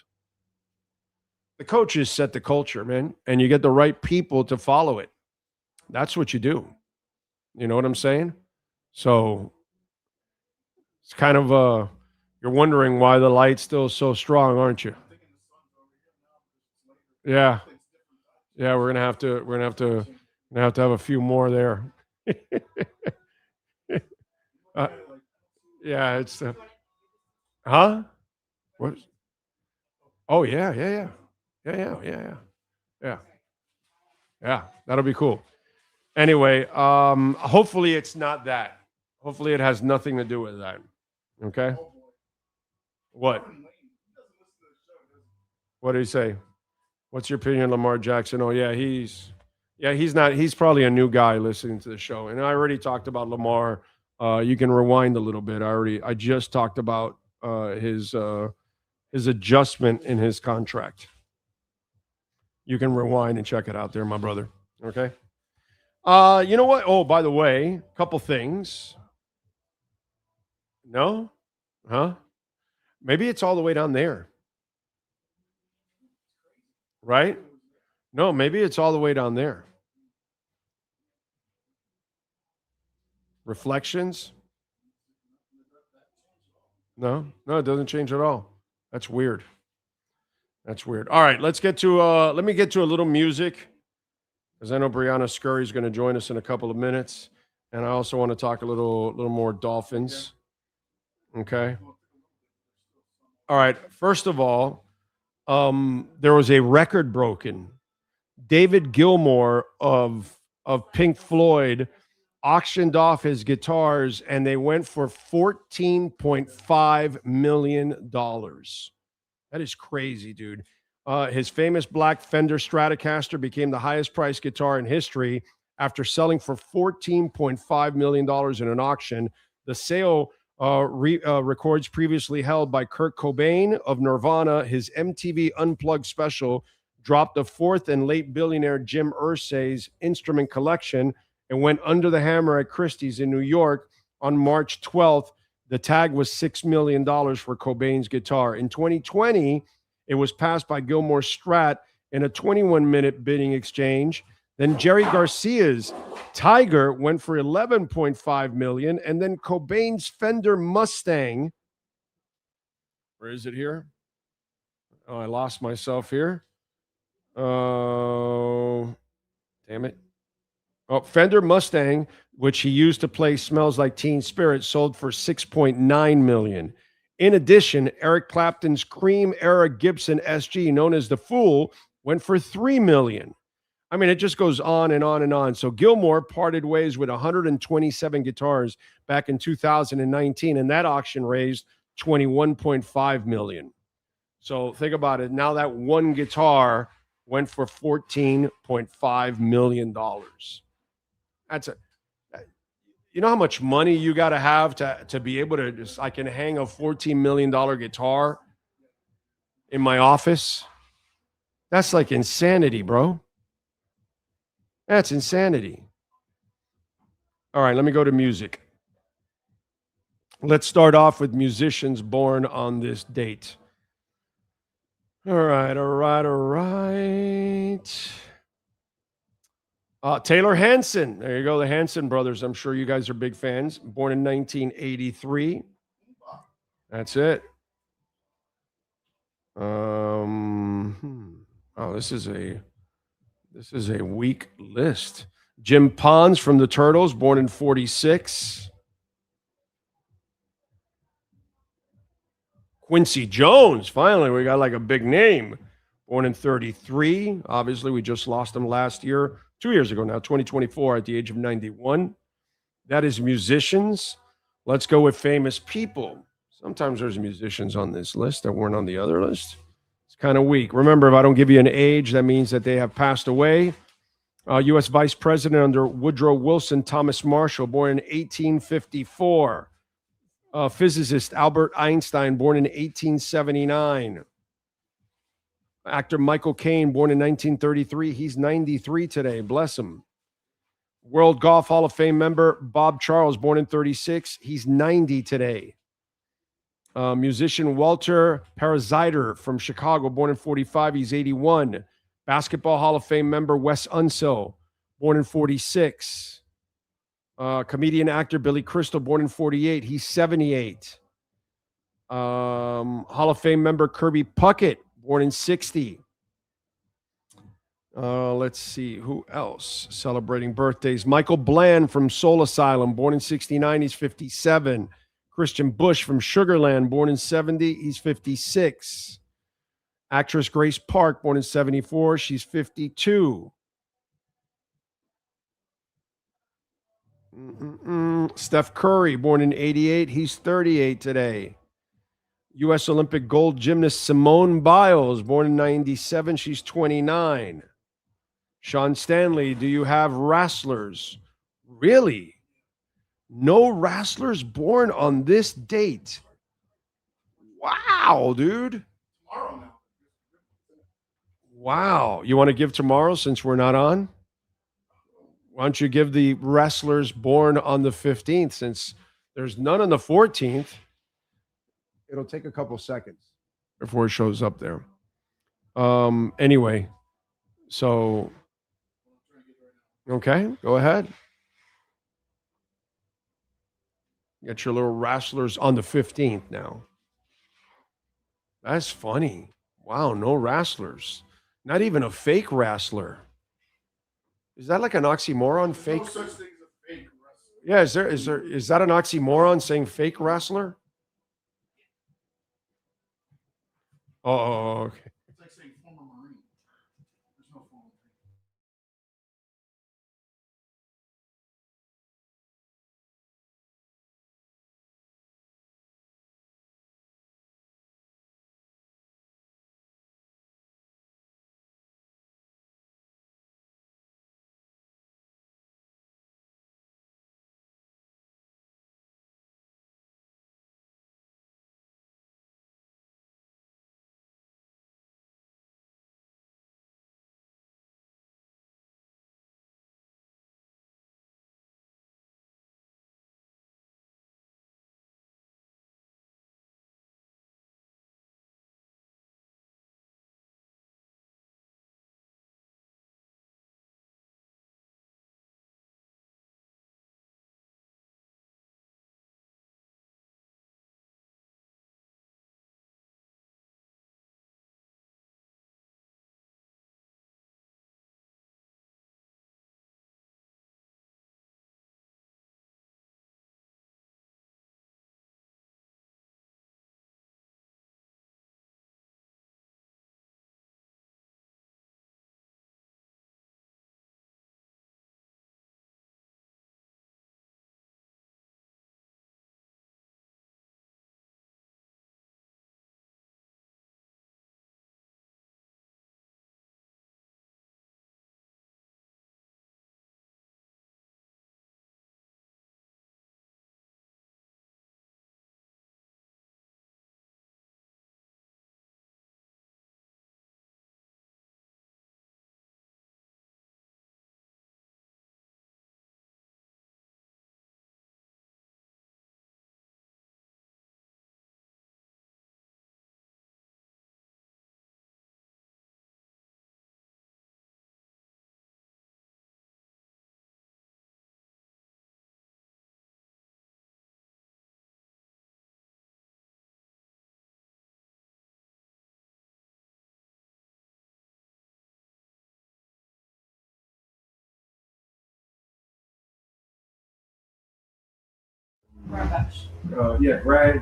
The coaches set the culture, man, and you get the right people to follow it. That's what you do. You know what I'm saying? So it's kind of you're wondering why the light's still so strong, aren't you? Yeah. Yeah, we're gonna have to have a few more there. Yeah, it's huh? What? Oh yeah. Yeah, that'll be cool. Anyway, hopefully it's not that. Hopefully it has nothing to do with that. Okay? What? What did he say? What's your opinion on Lamar Jackson? Oh, yeah, he's probably a new guy listening to the show. And I already talked about Lamar. You can rewind a little bit. I just talked about his adjustment in his contract. You can rewind and check it out there, my brother. Okay? You know what? Oh, by the way, a couple things. No? Huh? Maybe it's all the way down there. Right? No, maybe it's all the way down there. Reflections? No, it doesn't change at all. That's weird. That's weird. All right, let me get to a little music, because I know Briana Scurry is going to join us in a couple of minutes, and I also want to talk a little more Dolphins. Okay. All right. First of all, there was a record broken. David Gilmour of Pink Floyd auctioned off his guitars, and they went for $14.5 million. That is crazy, dude. His famous black Fender Stratocaster became the highest priced guitar in history after selling for $14.5 million in an auction. The sale records previously held by Kurt Cobain of Nirvana. His MTV Unplugged special dropped the fourth and late billionaire Jim Irsay's instrument collection and went under the hammer at Christie's in New York on March 12th. The tag was $6 million for Cobain's guitar. In 2020, it was passed by Gilmour's Strat in a 21-minute bidding exchange. Then Jerry Garcia's Tiger went for $11.5 million, and then Cobain's Fender Mustang. Where is it here? Oh, I lost myself here. Oh, damn it. Oh, Fender Mustang, which he used to play Smells Like Teen Spirit, sold for $6.9 million. In addition, Eric Clapton's Cream-era Gibson SG, known as the Fool, went for $3 million. I mean, it just goes on and on and on. So Gilmour parted ways with 127 guitars back in 2019, and that auction raised $21.5 million. So think about it. Now that one guitar went for $14.5 million. You know how much money you got to have to be able to just, I can hang a $14 million guitar in my office? That's like insanity, bro. That's insanity. All right, let me go to music. Let's start off with musicians born on this date. All right. Taylor Hanson. There you go, the Hanson brothers. I'm sure you guys are big fans. Born in 1983. That's it. Oh, this is a weak list. Jim Pons from the Turtles, born in 46. Quincy Jones, finally, we got like a big name. Born in 33. Obviously, we just lost him last year, 2 years ago now, 2024, at the age of 91. That is musicians. Let's go with famous people. Sometimes there's musicians on this list that weren't on the other list. It's kind of weak. Remember, if I don't give you an age, that means that they have passed away. U.S. Vice President under Woodrow Wilson, Thomas Marshall, born in 1854. Physicist Albert Einstein, born in 1879. Actor Michael Caine, born in 1933. He's 93 today. Bless him. World Golf Hall of Fame member Bob Charles, born in 36. He's 90 today. Musician Walter Paraziter from Chicago, born in 45. He's 81. Basketball Hall of Fame member Wes Unseld, born in 46. Comedian actor Billy Crystal, born in 48. He's 78. Hall of Fame member Kirby Puckett, born in 60. Let's see, who else celebrating birthdays? Michael Bland from Soul Asylum, born in 69. He's 57. Christian Bush from Sugarland, born in 70. He's 56. Actress Grace Park, born in 74. She's 52. Steph Curry, born in 88. He's 38 today. U.S. Olympic gold gymnast Simone Biles, born in 97. She's 29. Sean Stanley, do you have wrestlers? Really? No wrestlers born on this date. Wow, dude. Wow. You want to give tomorrow since we're not on? Why don't you give the wrestlers born on the 15th, since there's none on the 14th? It'll take a couple seconds before it shows up there. Anyway, so, okay, go ahead. Get your little wrestlers on the 15th now. That's funny. Wow, no wrestlers. Not even a fake wrestler. Is that like an oxymoron? Fake? No such thing as a fake wrestler. Yeah, is that an oxymoron saying fake wrestler? Oh, okay. It's like saying former Marine. There's no former Marine.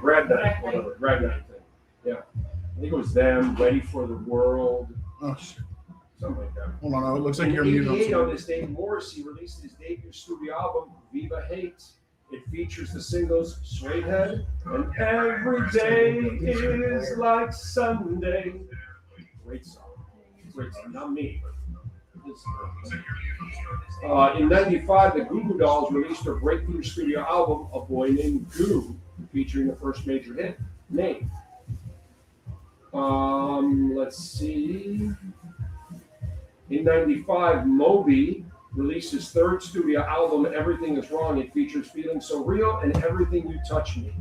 Grad night, whatever, grad night thing. Yeah, I think it was them, Ready for the World, Oh, shit. something like that. Hold on. It looks like In you're muted. '88, on this day, Morrissey released his debut studio album, Viva Hate. It features the singles Suede Head and Every Day is Like Sunday. Great song. Great song. Not me, but this in '95, the Goo Goo Dolls released their breakthrough studio album, A Boy Named Goo, featuring the first major hit, Name. Let's see. In '95, Moby released his third studio album, Everything Is Wrong. It features Feeling So Real and Everything You Touch Me.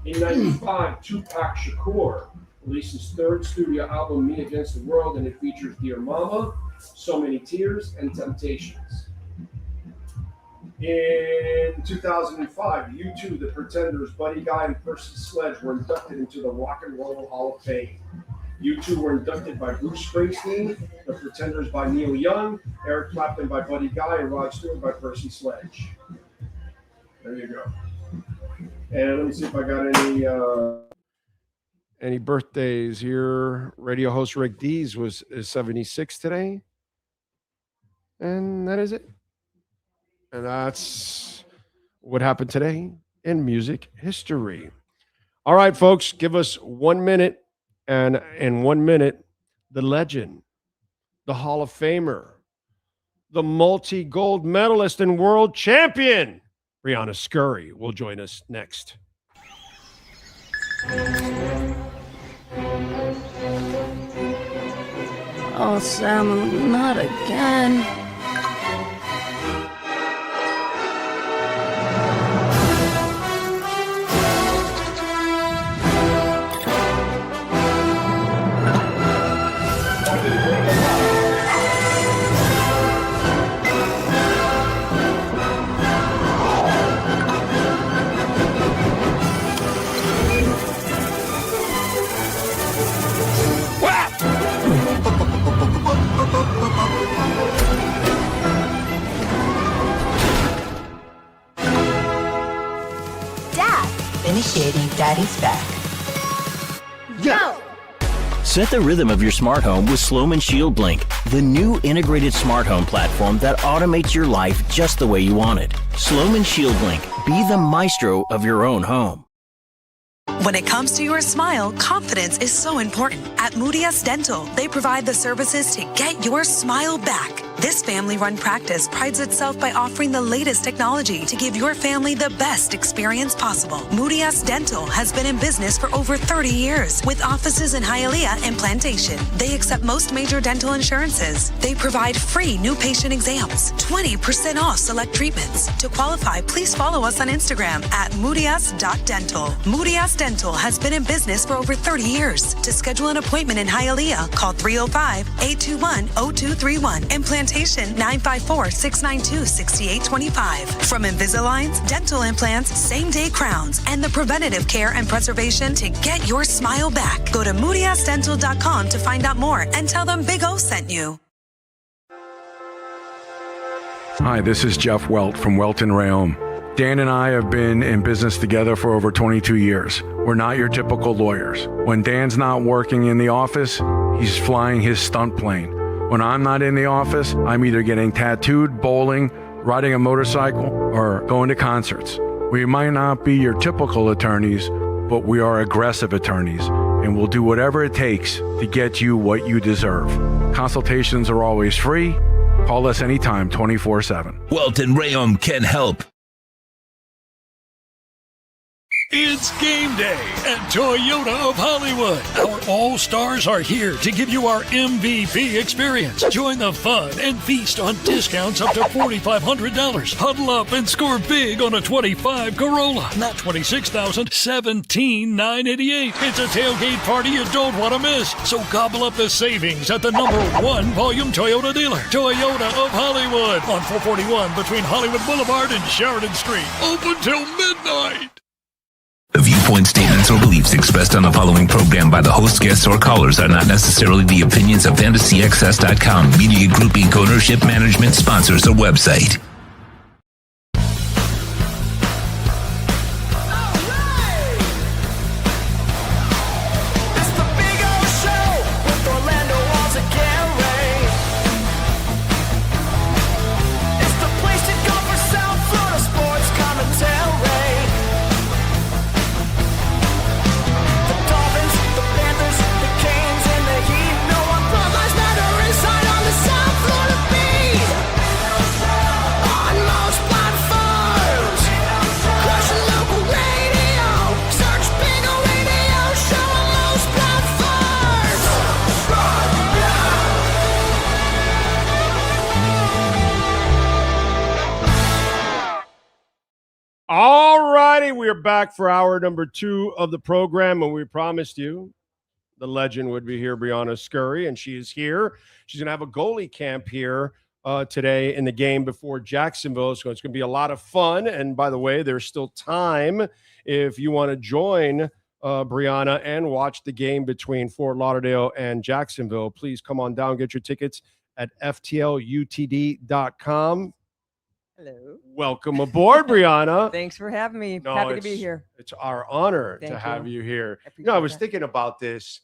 In '95, Tupac Shakur released his third studio album, Me Against the World, and it features Dear Mama, So Many Tears, and Temptations. In 2005, U2, The Pretenders, Buddy Guy, and Percy Sledge were inducted into the Rock and Roll Hall of Fame. U2 were inducted by Bruce Springsteen, The Pretenders by Neil Young, Eric Clapton by Buddy Guy, and Rod Stewart by Percy Sledge. There you go. And let me see if I got any birthdays here. Radio host Rick Dees is 76 today. And that is it. And that's what happened today in music history. All right, folks, give us 1 minute. And in 1 minute, the legend, the Hall of Famer, the multi-gold medalist and world champion, Briana Scurry, will join us next. Oh, Sam, not again. Kitty, Daddy's back. Go! Set the rhythm of your smart home with Sloman Shield Blink, the new integrated smart home platform that automates your life just the way you want it. Sloman Shield Blink. Be the maestro of your own home. When it comes to your smile, confidence is so important. At Moody S Dental, they provide the services to get your smile back. This family-run practice prides itself by offering the latest technology to give your family the best experience possible. Moody S Dental has been in business for over 30 years with offices in Hialeah and Plantation. They accept most major dental insurances. They provide free new patient exams, 20% off select treatments. To qualify, please follow us on Instagram at moodys.dental. Moody S Dental has been in business for over 30 years. To schedule an appointment in Hialeah, call 305-821-0231 and Plantation 954-692-6825. From Invisaligns, dental implants, same-day crowns, and the preventative care and preservation to get your smile back. Go to moodysdental.com to find out more and tell them Big O sent you. Hi, this is Jeff Welt from Welton Rayom. Dan and I have been in business together for over 22 years. We're not your typical lawyers. When Dan's not working in the office, he's flying his stunt plane. When I'm not in the office, I'm either getting tattooed, bowling, riding a motorcycle, or going to concerts. We might not be your typical attorneys, but we are aggressive attorneys, and we'll do whatever it takes to get you what you deserve. Consultations are always free. Call us anytime, 24/7. Welton Rayom can help. It's game day at Toyota of Hollywood. Our all-stars are here to give you our MVP experience. Join the fun and feast on discounts up to $4,500. Huddle up and score big on a 25 Corolla. Not $26,000, $17,988. It's a tailgate party you don't want to miss. So gobble up the savings at the #1 volume Toyota dealer. Toyota of Hollywood on 441 between Hollywood Boulevard and Sheridan Street. Open till midnight. The viewpoint statements or beliefs expressed on the following program by the host, guests, or callers are not necessarily the opinions of FantasyXS.com, Media Group Inc. ownership, management, sponsors, or website. All righty, we are back for hour number 2 of the program, and we promised you the legend would be here, Briana Scurry, and she is here. She's going to have a goalie camp here today in the game before Jacksonville, so it's going to be a lot of fun. And by the way, there's still time if you want to join Briana and watch the game between Fort Lauderdale and Jacksonville. Please come on down, get your tickets at FTLUTD.com. Hello. Welcome aboard, Briana. Thanks for having me. Happy to be here. It's our honor to have you here. I was thinking about this.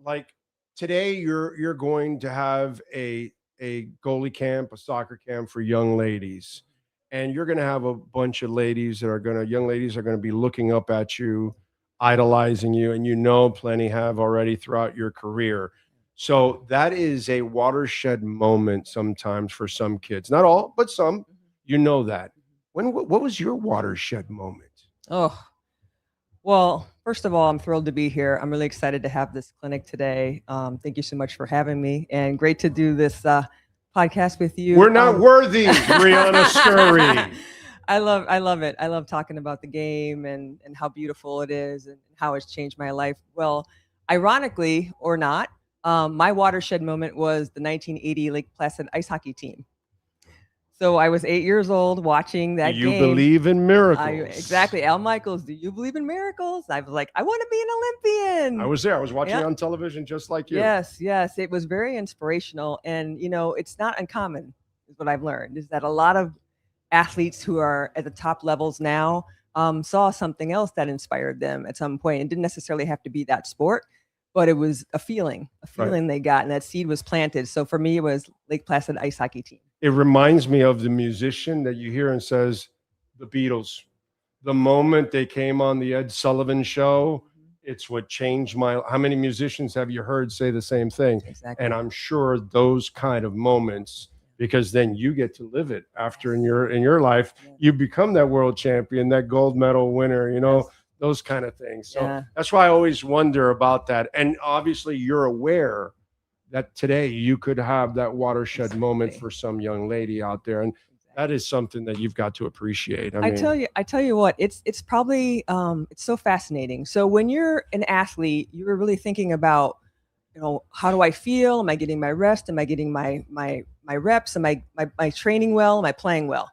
Like today, you're going to have a goalie camp, a soccer camp for young ladies, and you're going to have a bunch of ladies that are young ladies are going to be looking up at you, idolizing you, and plenty have already throughout your career. So that is a watershed moment sometimes for some kids, not all, but some. That. What was your watershed moment? Oh, well, first of all, I'm thrilled to be here. I'm really excited to have this clinic today. Thank you so much for having me, and great to do this podcast with you. We're not worthy, Briana Scurry. I love it. I love talking about the game and how beautiful it is and how it's changed my life. Well, ironically or not, my watershed moment was the 1980 Lake Placid ice hockey team. So I was 8 years old watching that game. Do you believe in miracles? Exactly. Al Michaels, do you believe in miracles? I was like, I want to be an Olympian. I was there. I was watching on television just like you. Yes. It was very inspirational. And, it's not uncommon is what I've learned, is that a lot of athletes who are at the top levels now saw something else that inspired them at some point. It didn't necessarily have to be that sport, but it was a feeling they got, and that seed was planted. So for me, it was Lake Placid ice hockey team. It reminds me of the musician that you hear and says, the Beatles. The moment they came on the Ed Sullivan Show, it's what changed my. How many musicians have you heard say the same thing? Exactly. And I'm sure those kind of moments, because then you get to live it after in your life, you become that world champion, that gold medal winner, you know, those kind of things. So that's why I always wonder about that. And obviously you're aware that today you could have that watershed moment for some young lady out there. And that is something that you've got to appreciate. I mean, I tell you what, it's probably, it's so fascinating. So when you're an athlete, you're really thinking about, you know, how do I feel? Am I getting my rest? Am I getting my reps? Am I training well? Am I playing well?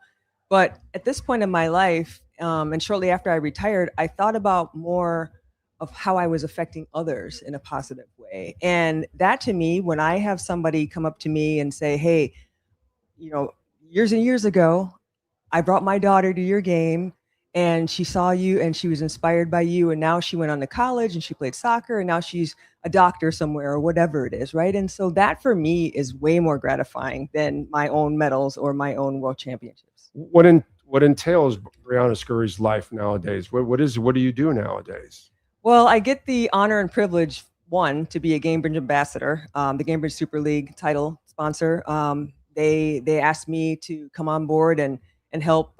But at this point in my life, and shortly after I retired, I thought about more of how I was affecting others in a positive way. And that to me, when I have somebody come up to me and say, hey, you know, years and years ago, I brought my daughter to your game and she saw you and she was inspired by you. And now she went on to college and she played soccer and now she's a doctor somewhere or whatever it is, right? And so that for me is way more gratifying than my own medals or my own world championships. What entails Briana Scurry's life nowadays? What do you do nowadays? Well, I get the honor and privilege, one, to be a Gamebridge ambassador, the Gamebridge Super League title sponsor. They asked me to come on board and help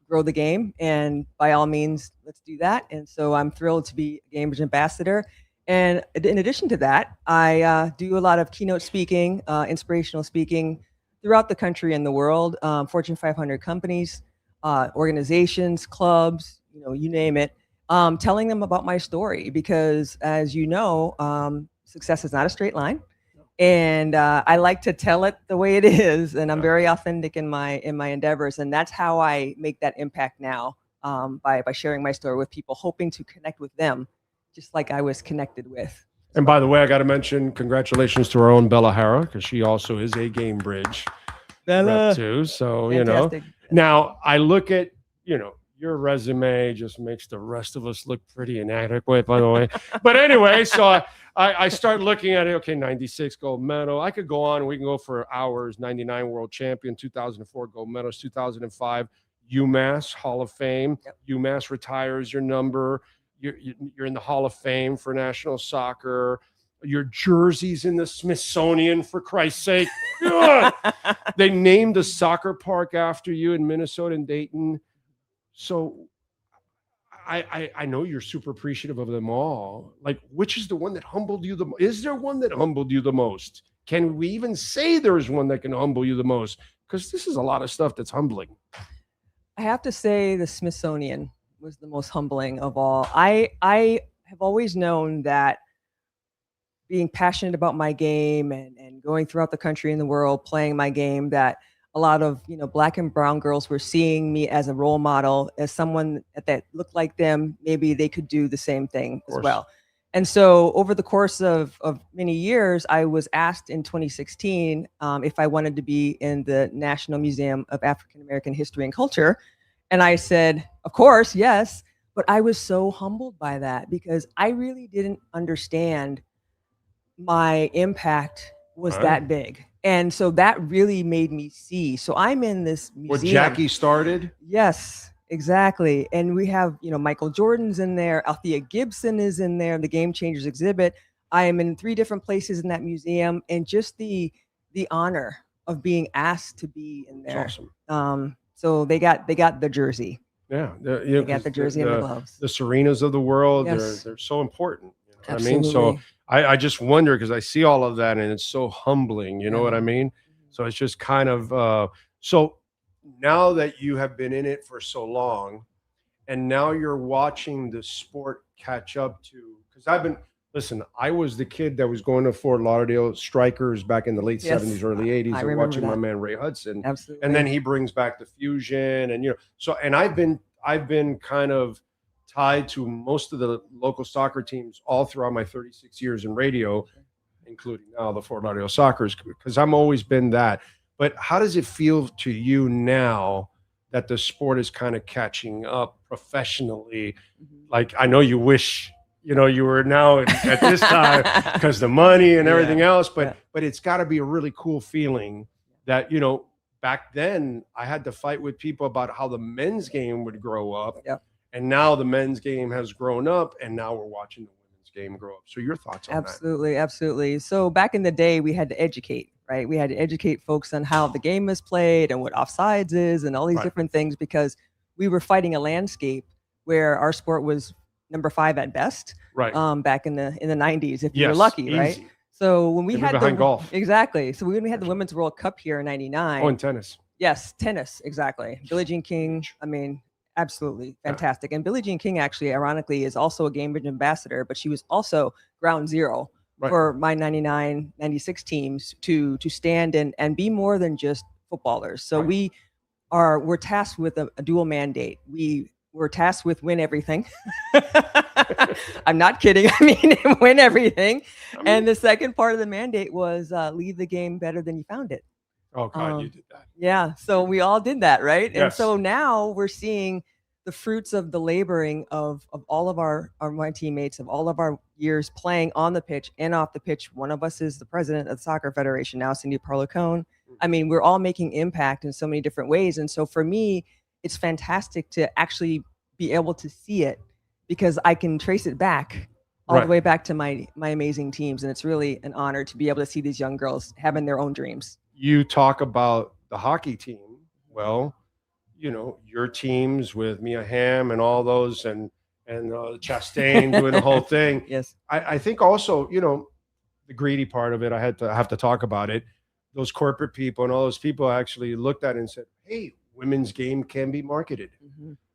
grow the game, and by all means, let's do that. And so I'm thrilled to be a Gamebridge ambassador. And in addition to that, I do a lot of keynote speaking, inspirational speaking throughout the country and the world, Fortune 500 companies, organizations, clubs, you know, you name it, telling them about my story because, as you know, success is not a straight line. And I like to tell it the way it is, and I'm very authentic in my endeavors, and that's how I make that impact now, by sharing my story with people, hoping to connect with them, just like I was connected with. And by the way, I got to mention congratulations to our own Bella Hara, because she also is a Gamebridge rep too. So Fantastic. you know, now I look at your resume just makes the rest of us look pretty inadequate, by the way. But anyway, so I start looking at it. Okay, 96 gold medal. I could go on. We can go for hours. 99 world champion, 2004 gold medals, 2005 UMass Hall of Fame. Yep. UMass retires your number. You're in the Hall of Fame for national soccer. Your jersey's in the Smithsonian, for Christ's sake. They named a soccer park after you in Minnesota and Dayton. So I know you're super appreciative of them all. Like, which is the one that humbled you the most? Is there one that humbled you the most? Can we even say there's one that can humble you the most? Because this is a lot of stuff that's humbling. I have to say the Smithsonian was the most humbling of all. I have always known that being passionate about my game and going throughout the country and the world, playing my game, that a lot of, Black and brown girls were seeing me as a role model, as someone that looked like them. Maybe they could do the same thing as well. And so over the course of many years, I was asked in 2016 if I wanted to be in the National Museum of African American History and Culture. And I said, of course, yes. But I was so humbled by that because I really didn't understand my impact was that big. And so that really made me see. So I'm in this museum. What Jackie started? Yes, exactly. And we have, Michael Jordan's in there. Althea Gibson is in there. The Game Changers exhibit. I am in 3 different places in that museum. And just the honor of being asked to be in there. That's awesome. So they got the jersey. Yeah. They got the jersey and the gloves. The Serenas of the world, yes. they're so important. You know what I Absolutely. mean? So I just wonder, because I see all of that and it's so humbling, you know what I mean? So it's just kind of, so now that you have been in it for so long and now you're watching the sport catch up to, because I was the kid that was going to Fort Lauderdale Strikers back in the late 70s, early 80s, and watching my man Ray Hudson. Absolutely. And then he brings back the fusion and, and I've been kind of tied to most of the local soccer teams all throughout my 36 years in radio, including now the Fort Lauderdale Sockers, because I've always been that. But how does it feel to you now that the sport is kind of catching up professionally. Like, I know you wish, you know, you were now at this time because the money and everything else, but it's got to be a really cool feeling that, you know, back then I had to fight with people about how the men's game would grow up. And now the men's game has grown up, and now we're watching the women's game grow up. So your thoughts on that? Absolutely. So back in the day, we had to educate, right? We had to educate folks on how the game is played and what offsides is and all these different things, because we were fighting a landscape where our sport was number 5 at best. Back in the 90s, if you were lucky, right? So when we had golf. Exactly. So when we had the Women's World Cup here in '99. Oh, and tennis. Yes, tennis, exactly. Billie Jean King, I mean, absolutely fantastic. And Billie Jean King actually, ironically, is also a Game Bridge ambassador, but she was also ground zero for my 99, 96 teams to stand and be more than just footballers. So we're tasked with a dual mandate. We're tasked with win everything. I'm not kidding. I mean, win everything. And the second part of the mandate was leave the game better than you found it. Oh, God, you did that. Yeah. So we all did that, right? Yes. And so now we're seeing the fruits of the laboring of all of my teammates, of all of our years playing on the pitch and off the pitch. One of us is the president of the Soccer Federation now, Cindy Parlacone. I mean, we're all making impact in so many different ways. And so for me, it's fantastic to actually be able to see it, because I can trace it back all the way back to my amazing teams. And it's really an honor to be able to see these young girls having their own dreams. You talk about the hockey team. Well, you know, your teams with Mia Hamm and all those and Chastain doing the whole thing. Yes. I think also, you know, the greedy part of it, I have to talk about it. Those corporate people and all those people actually looked at it and said, hey, women's game can be marketed.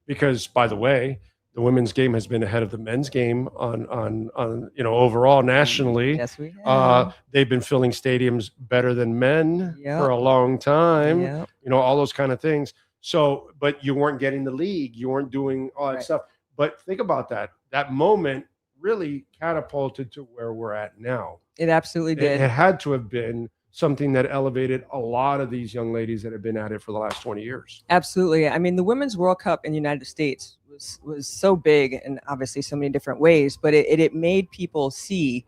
Because, by the way, the women's game has been ahead of the men's game on you know, overall nationally. Yes, we have. They've been filling stadiums better than men for a long time. You know, all those kind of things. So, but you weren't getting the league. You weren't doing all that stuff. But think about that. That moment really catapulted to where we're at now. It absolutely did. It had to have been something that elevated a lot of these young ladies that have been at it for the last 20 years. Absolutely. I mean, the Women's World Cup in the United States was so big, and obviously so many different ways, but it made people see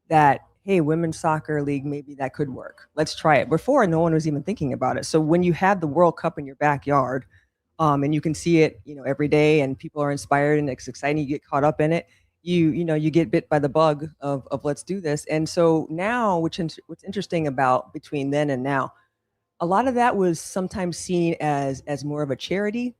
that, hey, women's soccer league, maybe that could work. Let's try it. Before, no one was even thinking about it. So when you have the World Cup in your backyard, and you can see it, you know, every day, and people are inspired and it's exciting, you get caught up in it, you know, you get bit by the bug of let's do this. And so now, what's interesting about between then and now, a lot of that was sometimes seen as more of a charity.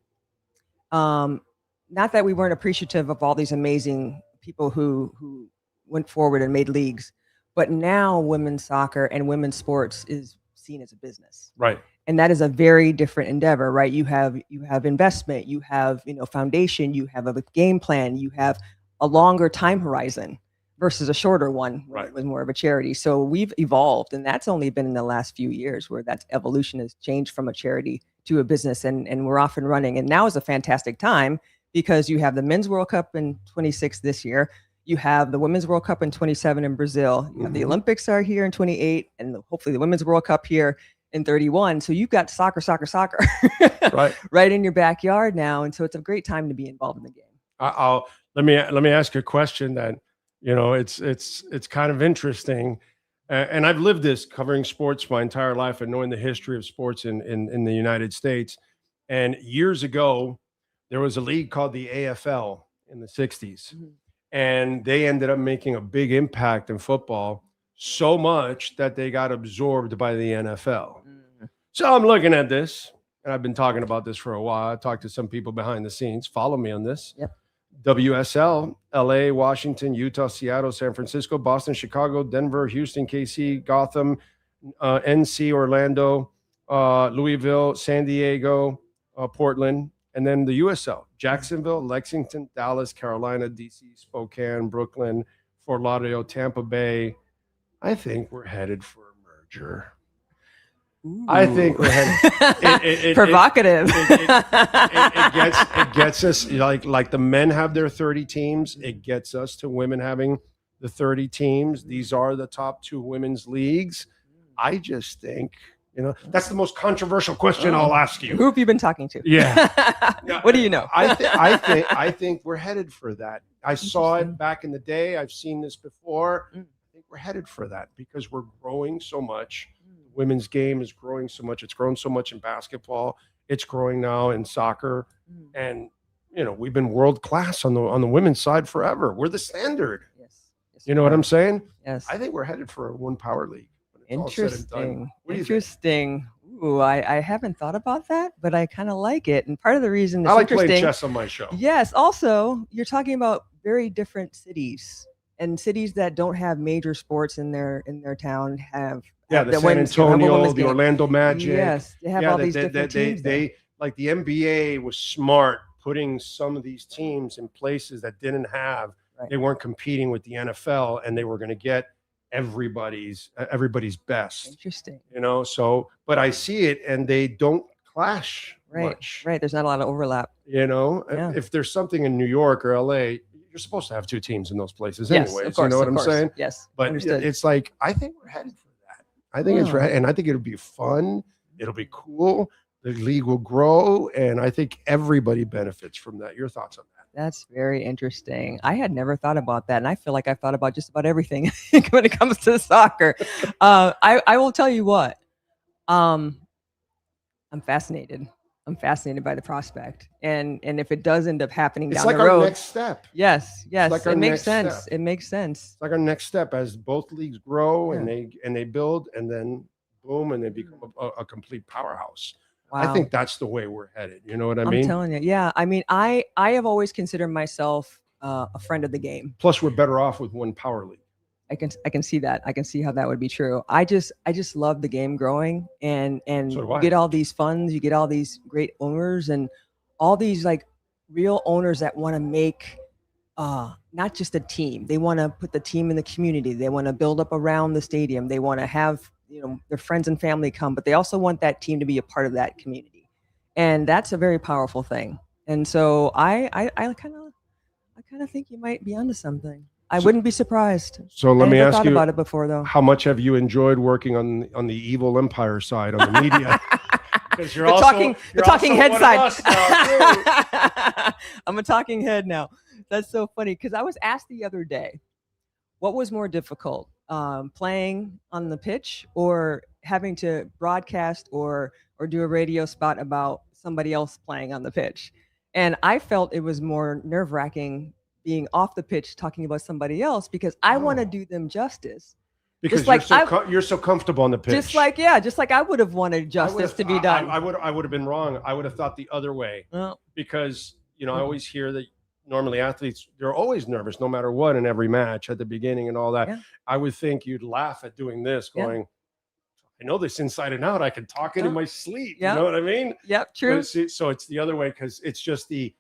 Not that we weren't appreciative of all these amazing people who went forward and made leagues, but now women's soccer and women's sports is seen as a business. Right. And that is a very different endeavor, right? You have investment, you have, you know, foundation, you have a game plan, you have a longer time horizon versus a shorter one. Right. It was more of a charity. So we've evolved, and that's only been in the last few years where that evolution has changed from a charity to a business, and we're off and running. And now is a fantastic time because you have the Men's World Cup in 26 this year. You have the Women's World Cup in 27 in Brazil. You have the Olympics are here in 28, and hopefully the Women's World Cup here in 31. So you've got soccer right in your backyard now. And so it's a great time to be involved in the game. Let me ask you a question that, you know, it's kind of interesting. And I've lived this, covering sports my entire life and knowing the history of sports in the United States. And years ago, there was a league called the AFL in the 60s. And they ended up making a big impact in football, so much that they got absorbed by the NFL. So I'm looking at this, and I've been talking about this for a while. I talked to some people behind the scenes. Follow me on this. WSL, LA, Washington, Utah, Seattle, San Francisco, Boston, Chicago, Denver, Houston, KC, Gotham, NC, Orlando, Louisville, San Diego, Portland, and then the USL, Jacksonville, Lexington, Dallas, Carolina, DC, Spokane, Brooklyn, Fort Lauderdale, Tampa Bay. I think we're headed for a merger. I think we're headed. Provocative. It gets us, like the men have their 30 teams. It gets us to women having the 30 teams. These are the top 2 women's leagues. I just think That's the most controversial question I'll ask you. Who have you been talking to? Yeah. What do you know? I think we're headed for that. I saw it back in the day. I've seen this before. I think we're headed for that because we're growing so much. Women's game is growing so much. It's grown so much in basketball. It's growing now in soccer. And we've been world class on the women's side forever. We're the standard. Yes. You know what I'm saying? Yes. I think we're headed for a one power league. Interesting. What do you think? Interesting. Ooh, I haven't thought about that, but I kind of like it. And part of the reason it's I like interesting, playing chess on my show. Yes. Also, you're talking about very different cities, and cities that don't have major sports in their town have the San Antonio, the Orlando Magic. Yes, they have all these different teams. They like the NBA was smart putting some of these teams in places that didn't have. Right. They weren't competing with the NFL, and they were going to get everybody's best. Interesting. But I see it, and they don't clash much. Right. There's not a lot of overlap. If there's something in New York or LA, you're supposed to have two teams in those places anyways. Of course, you know what I'm saying? Yes. But understood. it's like, I think we're headed for that. I think it's right. And I think it'll be fun. It'll be cool. The league will grow. And I think everybody benefits from that. Your thoughts on that? That's very interesting. I had never thought about that. And I feel like I've thought about just about everything when it comes to soccer. I will tell you what, I'm fascinated. I'm fascinated by the prospect. And if it does end up happening down the road. It's like our next step. Yes. It makes sense. Step. It makes sense. It's like our next step as both leagues grow and they build, and then boom, and they become a complete powerhouse. Wow. I think that's the way we're headed. You know what I mean? I'm telling you. Yeah. I mean, I have always considered myself a friend of the game. Plus, we're better off with one power league. I can see that. I can see how that would be true. I just love the game growing, and you get all these funds, you get all these great owners, and all these like real owners that want to make not just a team. They want to put the team in the community. They want to build up around the stadium. They want to have their friends and family come, but they also want that team to be a part of that community, and that's a very powerful thing. And so I kind of think you might be onto something. I wouldn't be surprised. So let me ask thought you about it before, though. How much have you enjoyed working on the evil empire side, on the media? Because you're the talking head side. Now, I'm a talking head now. That's so funny because I was asked the other day, what was more difficult, playing on the pitch or having to broadcast or do a radio spot about somebody else playing on the pitch? And I felt it was more nerve-wracking being off the pitch talking about somebody else because I want to do them justice. Because you're so comfortable on the pitch. Just like I would have wanted justice to be done. I would have been wrong. I would have thought the other way. Because I always hear that normally athletes, they're always nervous no matter what in every match at the beginning and all that. Yeah. I would think you'd laugh at doing this, going, I know this inside and out. I can talk it in my sleep. You know what I mean? Yep, true. So it's the other way because it's just the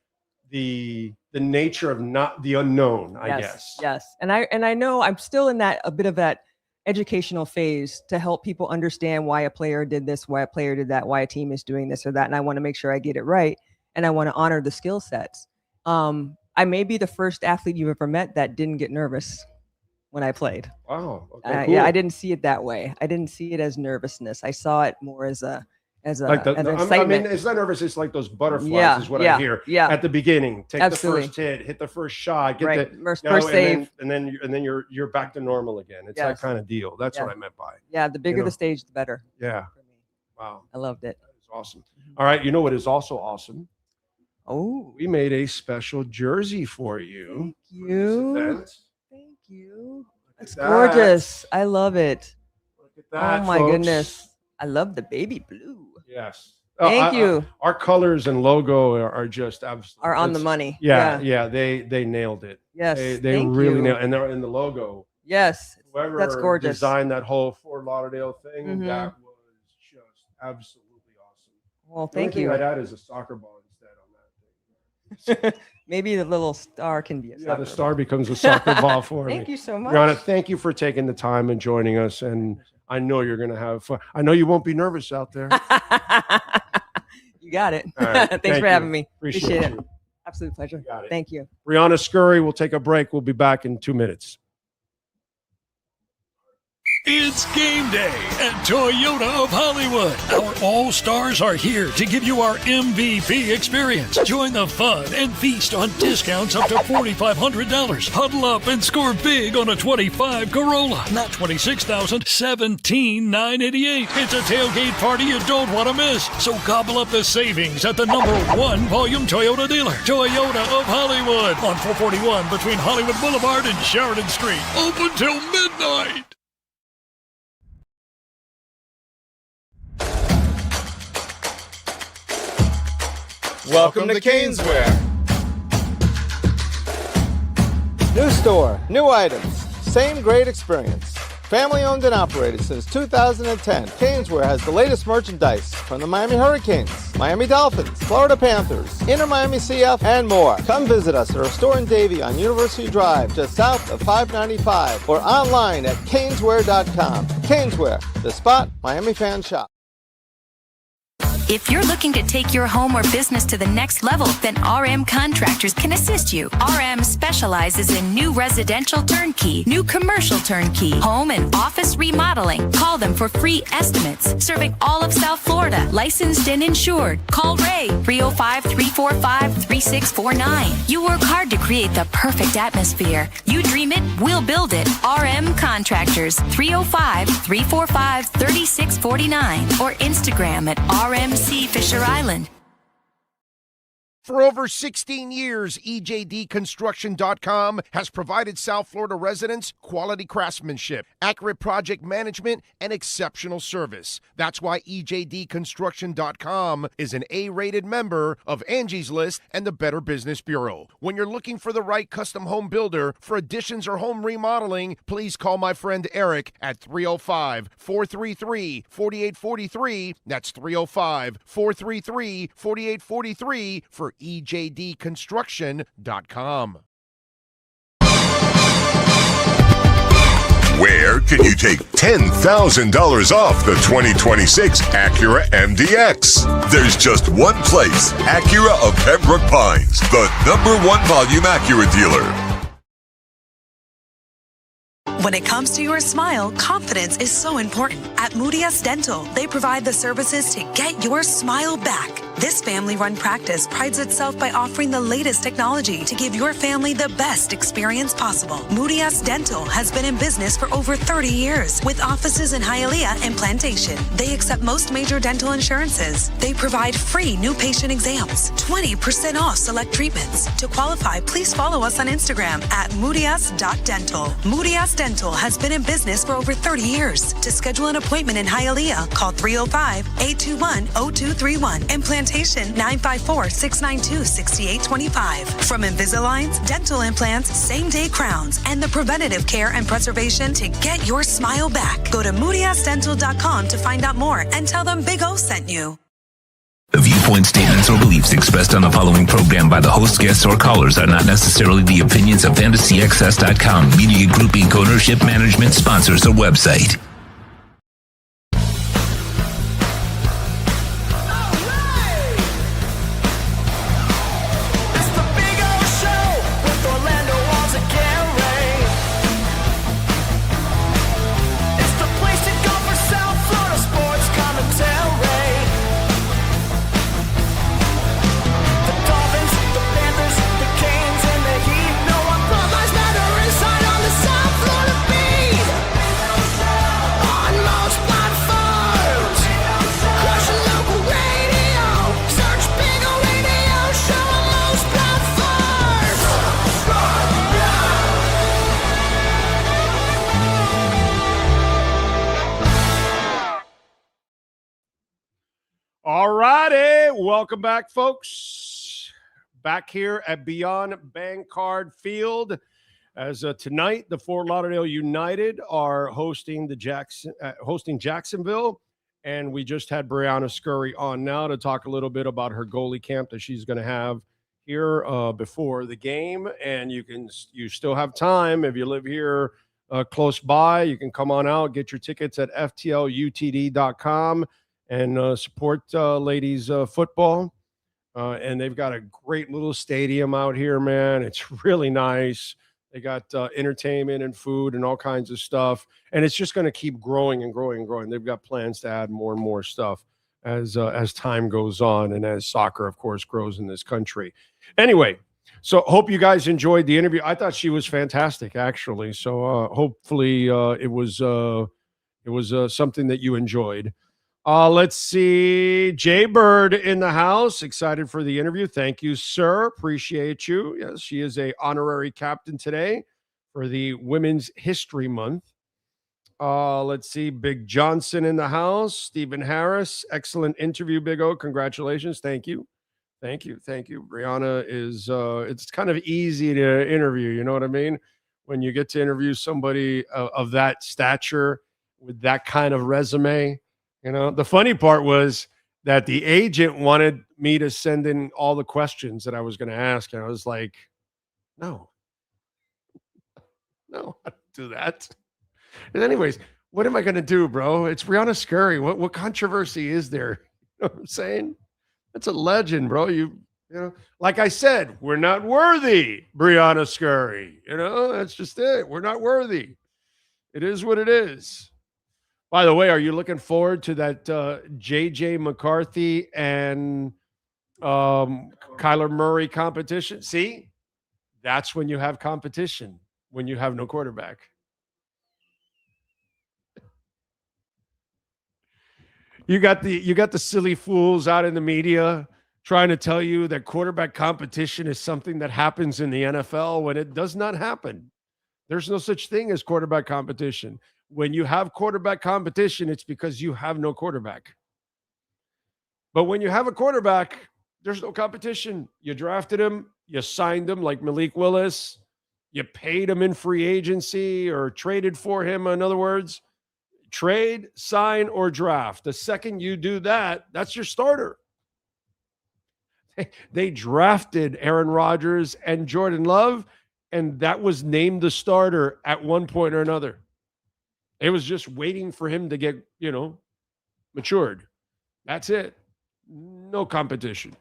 nature of not the unknown, I guess. Yes. And I know I'm still in a bit of that educational phase to help people understand why a player did this, why a player did that, why a team is doing this or that. And I want to make sure I get it right. And I want to honor the skill sets. I may be the first athlete you've ever met that didn't get nervous when I played. Wow. Okay, cool. Yeah, I didn't see it that way. I didn't see it as nervousness. I saw it more as an excitement. I mean, it's not nervous. It's like those butterflies is what I hear at the beginning. Take the first hit the first shot, get the first save. And then you're back to normal again. It's that kind of deal. That's what I meant by. Yeah, the bigger the stage, the better. Yeah. Wow. I loved it. It's awesome. All right. You know what is also awesome? Oh. We made a special jersey for you. Thank you. Thank you. It's gorgeous. I love it. Look at that, oh my folks. Goodness. I love the baby blue. Yes. Thank you. Our colors and logo are just absolutely on the money. Yeah. They nailed it. Yes. They really nailed it. And they're in the logo. Yes. Whoever that's gorgeous. Designed that whole Fort Lauderdale thing, that was just absolutely awesome. Well, thank you. I'd add is a soccer ball instead on that thing. Maybe the little star can be a soccer the star becomes a soccer ball for me. Thank you so much. Briana, thank you for taking the time and joining us. And I know you're going to have fun. I know you won't be nervous out there. You got it. Right. Thanks for having me. Appreciate it. Absolute pleasure. Got it. Thank you. Briana Scurry, we'll take a break. We'll be back in 2 minutes. It's game day at Toyota of Hollywood. Our all-stars are here to give you our MVP experience. Join the fun and feast on discounts up to $4,500. Huddle up and score big on a 25 Corolla. Not $26,000, $17,988. It's a tailgate party you don't want to miss. So gobble up the savings at the #1 volume Toyota dealer. Toyota of Hollywood on 441 between Hollywood Boulevard and Sheridan Street. Open till midnight. Welcome to Caneswear. New store, new items, same great experience. Family owned and operated since 2010, Caneswear has the latest merchandise from the Miami Hurricanes, Miami Dolphins, Florida Panthers, Inter Miami CF, and more. Come visit us at our store in Davie on University Drive, just south of 595, or online at caneswear.com. Caneswear, the spot Miami fans shop. If you're looking to take your home or business to the next level, then RM Contractors can assist you. RM specializes in new residential turnkey, new commercial turnkey, home and office remodeling. Call them for free estimates. Serving all of South Florida, licensed and insured. Call Ray, 305-345-3649. You work hard to create the perfect atmosphere. You dream it, we'll build it. RM Contractors, 305-345-3649. Or Instagram at RMC Fisher Island. For over 16 years, EJDconstruction.com has provided South Florida residents quality craftsmanship, accurate project management, and exceptional service. That's why EJDconstruction.com is an A-rated member of Angie's List and the Better Business Bureau. When you're looking for the right custom home builder for additions or home remodeling, please call my friend Eric at 305-433-4843. That's 305-433-4843 for EJDconstruction.com. Where can you take $10,000 off the 2026 Acura MDX? There's just one place, Acura of Pembroke Pines, the #1 volume Acura dealer. When it comes to your smile, confidence is so important. At Moody S Dental, they provide the services to get your smile back. This family-run practice prides itself by offering the latest technology to give your family the best experience possible. Moody S Dental has been in business for over 30 years with offices in Hialeah and Plantation. They accept most major dental insurances. They provide free new patient exams, 20% off select treatments. To qualify, please follow us on Instagram at moodys.dental. Moody S Dental has been in business for over 30 years. To schedule an appointment in Hialeah, call 305-821-0231 and Plantation 954-692-6825. From Invisaligns, dental implants, same-day crowns, and the preventative care and preservation to get your smile back. Go to moodysdental.com to find out more and tell them Big O sent you. The viewpoint statements or beliefs expressed on the following program by the host, guests, or callers are not necessarily the opinions of FantasyXS.com, Media Group Inc. ownership, management, sponsors, or website. All righty. Welcome back, folks. Back here at Beyond Bankcard Field. As tonight, the Fort Lauderdale United are hosting Jacksonville. And we just had Briana Scurry on now to talk a little bit about her goalie camp that she's going to have here before the game. And you still have time. If you live here close by, you can come on out, get your tickets at ftlutd.com. and support ladies football. And they've got a great little stadium out here, man. It's really nice. They got entertainment and food and all kinds of stuff. And it's just going to keep growing and growing and growing. They've got plans to add more and more stuff as time goes on and as soccer, of course, grows in this country. Anyway, so hope you guys enjoyed the interview. I thought she was fantastic, actually. So hopefully it was something that you enjoyed. Let's see. Jay Bird in the house. Excited for the interview. Thank you, sir. Appreciate you. Yes, she is a honorary captain today for the Women's History Month. Let's see. Big Johnson in the house. Stephen Harris. Excellent interview, Big O. Congratulations. Thank you. Thank you. Thank you. Briana is, it's kind of easy to interview. You know what I mean? When you get to interview somebody of that stature with that kind of resume. You know, the funny part was that the agent wanted me to send in all the questions that I was going to ask. And I was like, no, I don't do that. And anyways, what am I going to do, bro? It's Briana Scurry. What controversy is there? You know what I'm saying? That's a legend, bro. You know, like I said, we're not worthy, Briana Scurry. You know, that's just it. We're not worthy. It is what it is. By the way, are you looking forward to that J.J. McCarthy and Kyler Murray competition? See, that's when you have competition, when you have no quarterback. You got the silly fools out in the media trying to tell you that quarterback competition is something that happens in the NFL when it does not happen. There's no such thing as quarterback competition. When you have quarterback competition, it's because you have no quarterback. But when you have a quarterback, there's no competition. You drafted him, you signed him like Malik Willis, you paid him in free agency or traded for him. In other words, trade, sign, or draft. The second you do that, that's your starter. They drafted Aaron Rodgers and Jordan Love, and that was named the starter at one point or another. It was just waiting for him to get, matured. That's it. No competition.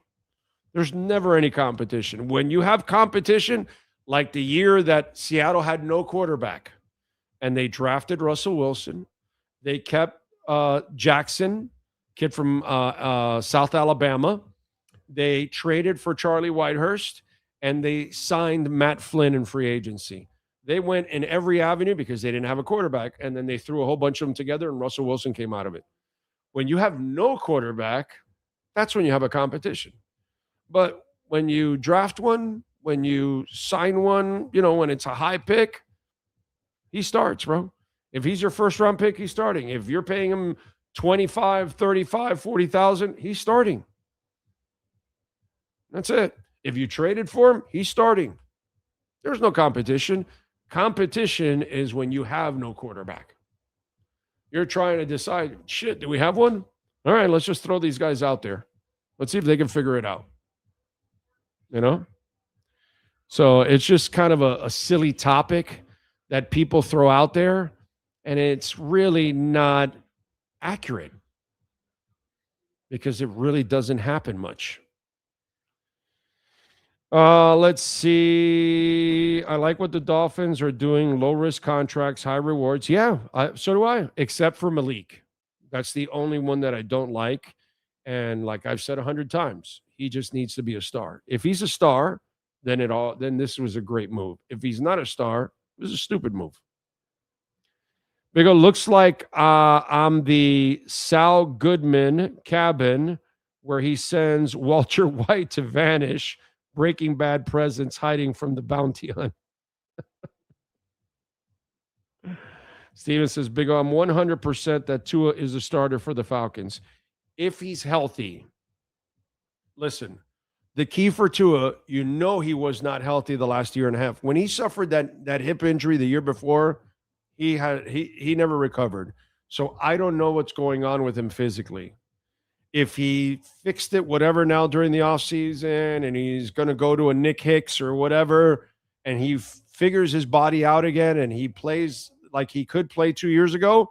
There's never any competition. When you have competition, like the year that Seattle had no quarterback, and they drafted Russell Wilson, they kept Jackson, kid from South Alabama. They traded for Charlie Whitehurst, and they signed Matt Flynn in free agency. They went in every avenue because they didn't have a quarterback, and then they threw a whole bunch of them together, and Russell Wilson came out of it. When you have no quarterback, that's when you have a competition. But when you draft one, when you sign one, when it's a high pick, he starts, bro. If he's your first-round pick, he's starting. If you're paying him $25,000, $35,000, $40,000, he's starting. That's it. If you traded for him, he's starting. There's no competition. Competition is when you have no quarterback. You're trying to decide, shit, do we have one? All right, let's just throw these guys out there. Let's see if they can figure it out. So it's just kind of a silly topic that people throw out there, and it's really not accurate because it really doesn't happen much. Let's see. I like what the Dolphins are doing. Low-risk contracts, high rewards. Yeah, so do I, except for Malik. That's the only one that I don't like. And like I've said 100 times, he just needs to be a star. If he's a star, then this was a great move. If he's not a star, it was a stupid move. Big O, looks like I'm the Sal Goodman cabin where he sends Walter White to vanish. Breaking Bad presence hiding from the bounty hunt. Steven says, Big O, I'm 100% that Tua is a starter for the Falcons. If he's healthy, listen, the key for Tua, he was not healthy the last year and a half. When he suffered that hip injury the year before, he never recovered. So I don't know what's going on with him physically. If he fixed it, whatever, now during the offseason, and he's going to go to a Nick Hicks or whatever, and he figures his body out again, and he plays like he could play 2 years ago,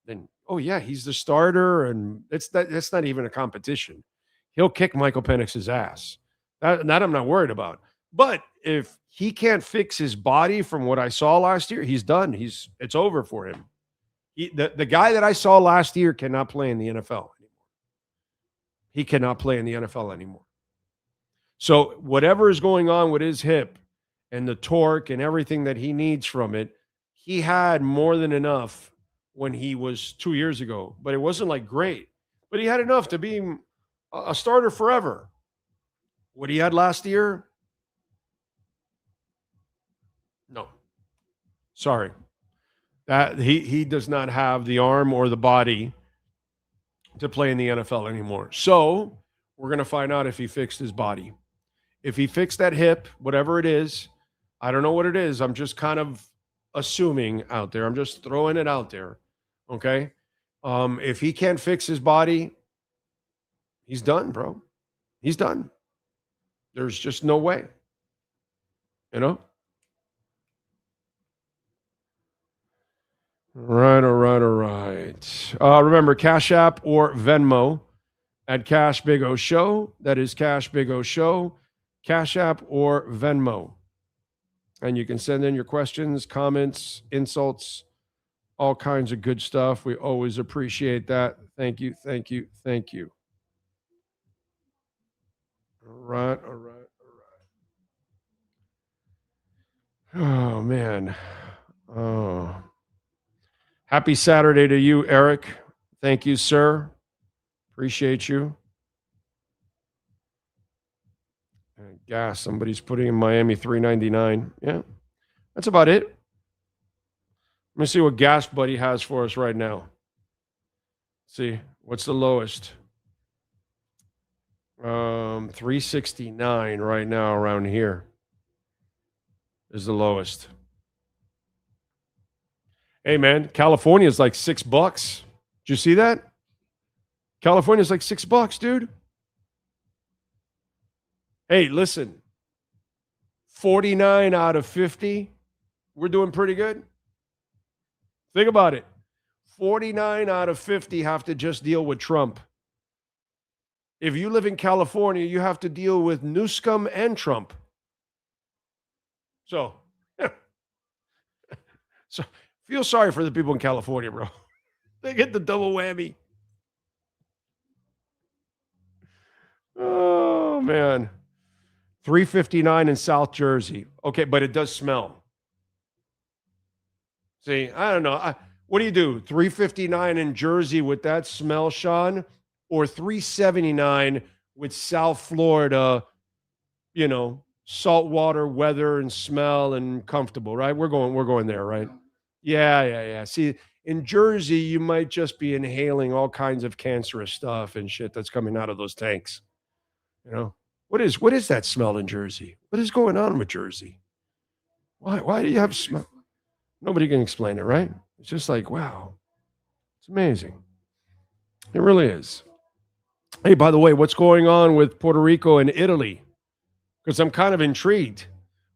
then, oh, yeah, he's the starter, and that's not even a competition. He'll kick Michael Penix's ass. That I'm not worried about. But if he can't fix his body from what I saw last year, he's done. It's over for him. The guy that I saw last year cannot play in the NFL anymore. He cannot play in the NFL anymore. So whatever is going on with his hip and the torque and everything that he needs from it, he had more than enough when he was 2 years ago. But it wasn't like great. But he had enough to be a starter forever. What he had last year? No. Sorry. That he does not have the arm or the body to play in the NFL anymore. So we're going to find out if he fixed his body. If he fixed that hip, whatever it is, I don't know what it is. I'm just kind of assuming out there. I'm just throwing it out there. Okay? If he can't fix his body, he's done, bro. He's done. There's just no way. You know? All right. Remember, Cash App or Venmo at Cash Big O Show. That is Cash Big O Show. Cash App or Venmo. And you can send in your questions, comments, insults, all kinds of good stuff. We always appreciate that. Thank you. All right. Oh, man. Oh. Happy Saturday to you, Eric. Thank you, sir. Appreciate you. Gas, somebody's putting in Miami $3.99. Yeah, that's about it. Let me see what Gas Buddy has for us right now. See, what's the lowest? $3.69 right now around here is the lowest. Hey, man, California is like $6. Did you see that? California is like $6, dude. Hey, listen, 49 out of 50, we're doing pretty good. Think about it. 49 out of 50 have to just deal with Trump. If you live in California, you have to deal with Newsom and Trump. So feel sorry for the people in California, bro. They get the double whammy. Oh, man. $3.59 in South Jersey. Okay, but it does smell. See, I don't know. What do you do? $3.59 in Jersey with that smell, Sean, or $3.79 with South Florida, saltwater weather and smell and comfortable, right? We're going there, right? Yeah. See, in Jersey, you might just be inhaling all kinds of cancerous stuff and shit that's coming out of those tanks. What is that smell in Jersey? What is going on with Jersey? Why do you have smell? Nobody can explain it, right? It's just like, wow. It's amazing. It really is. Hey, by the way, what's going on with Puerto Rico and Italy? Because I'm kind of intrigued.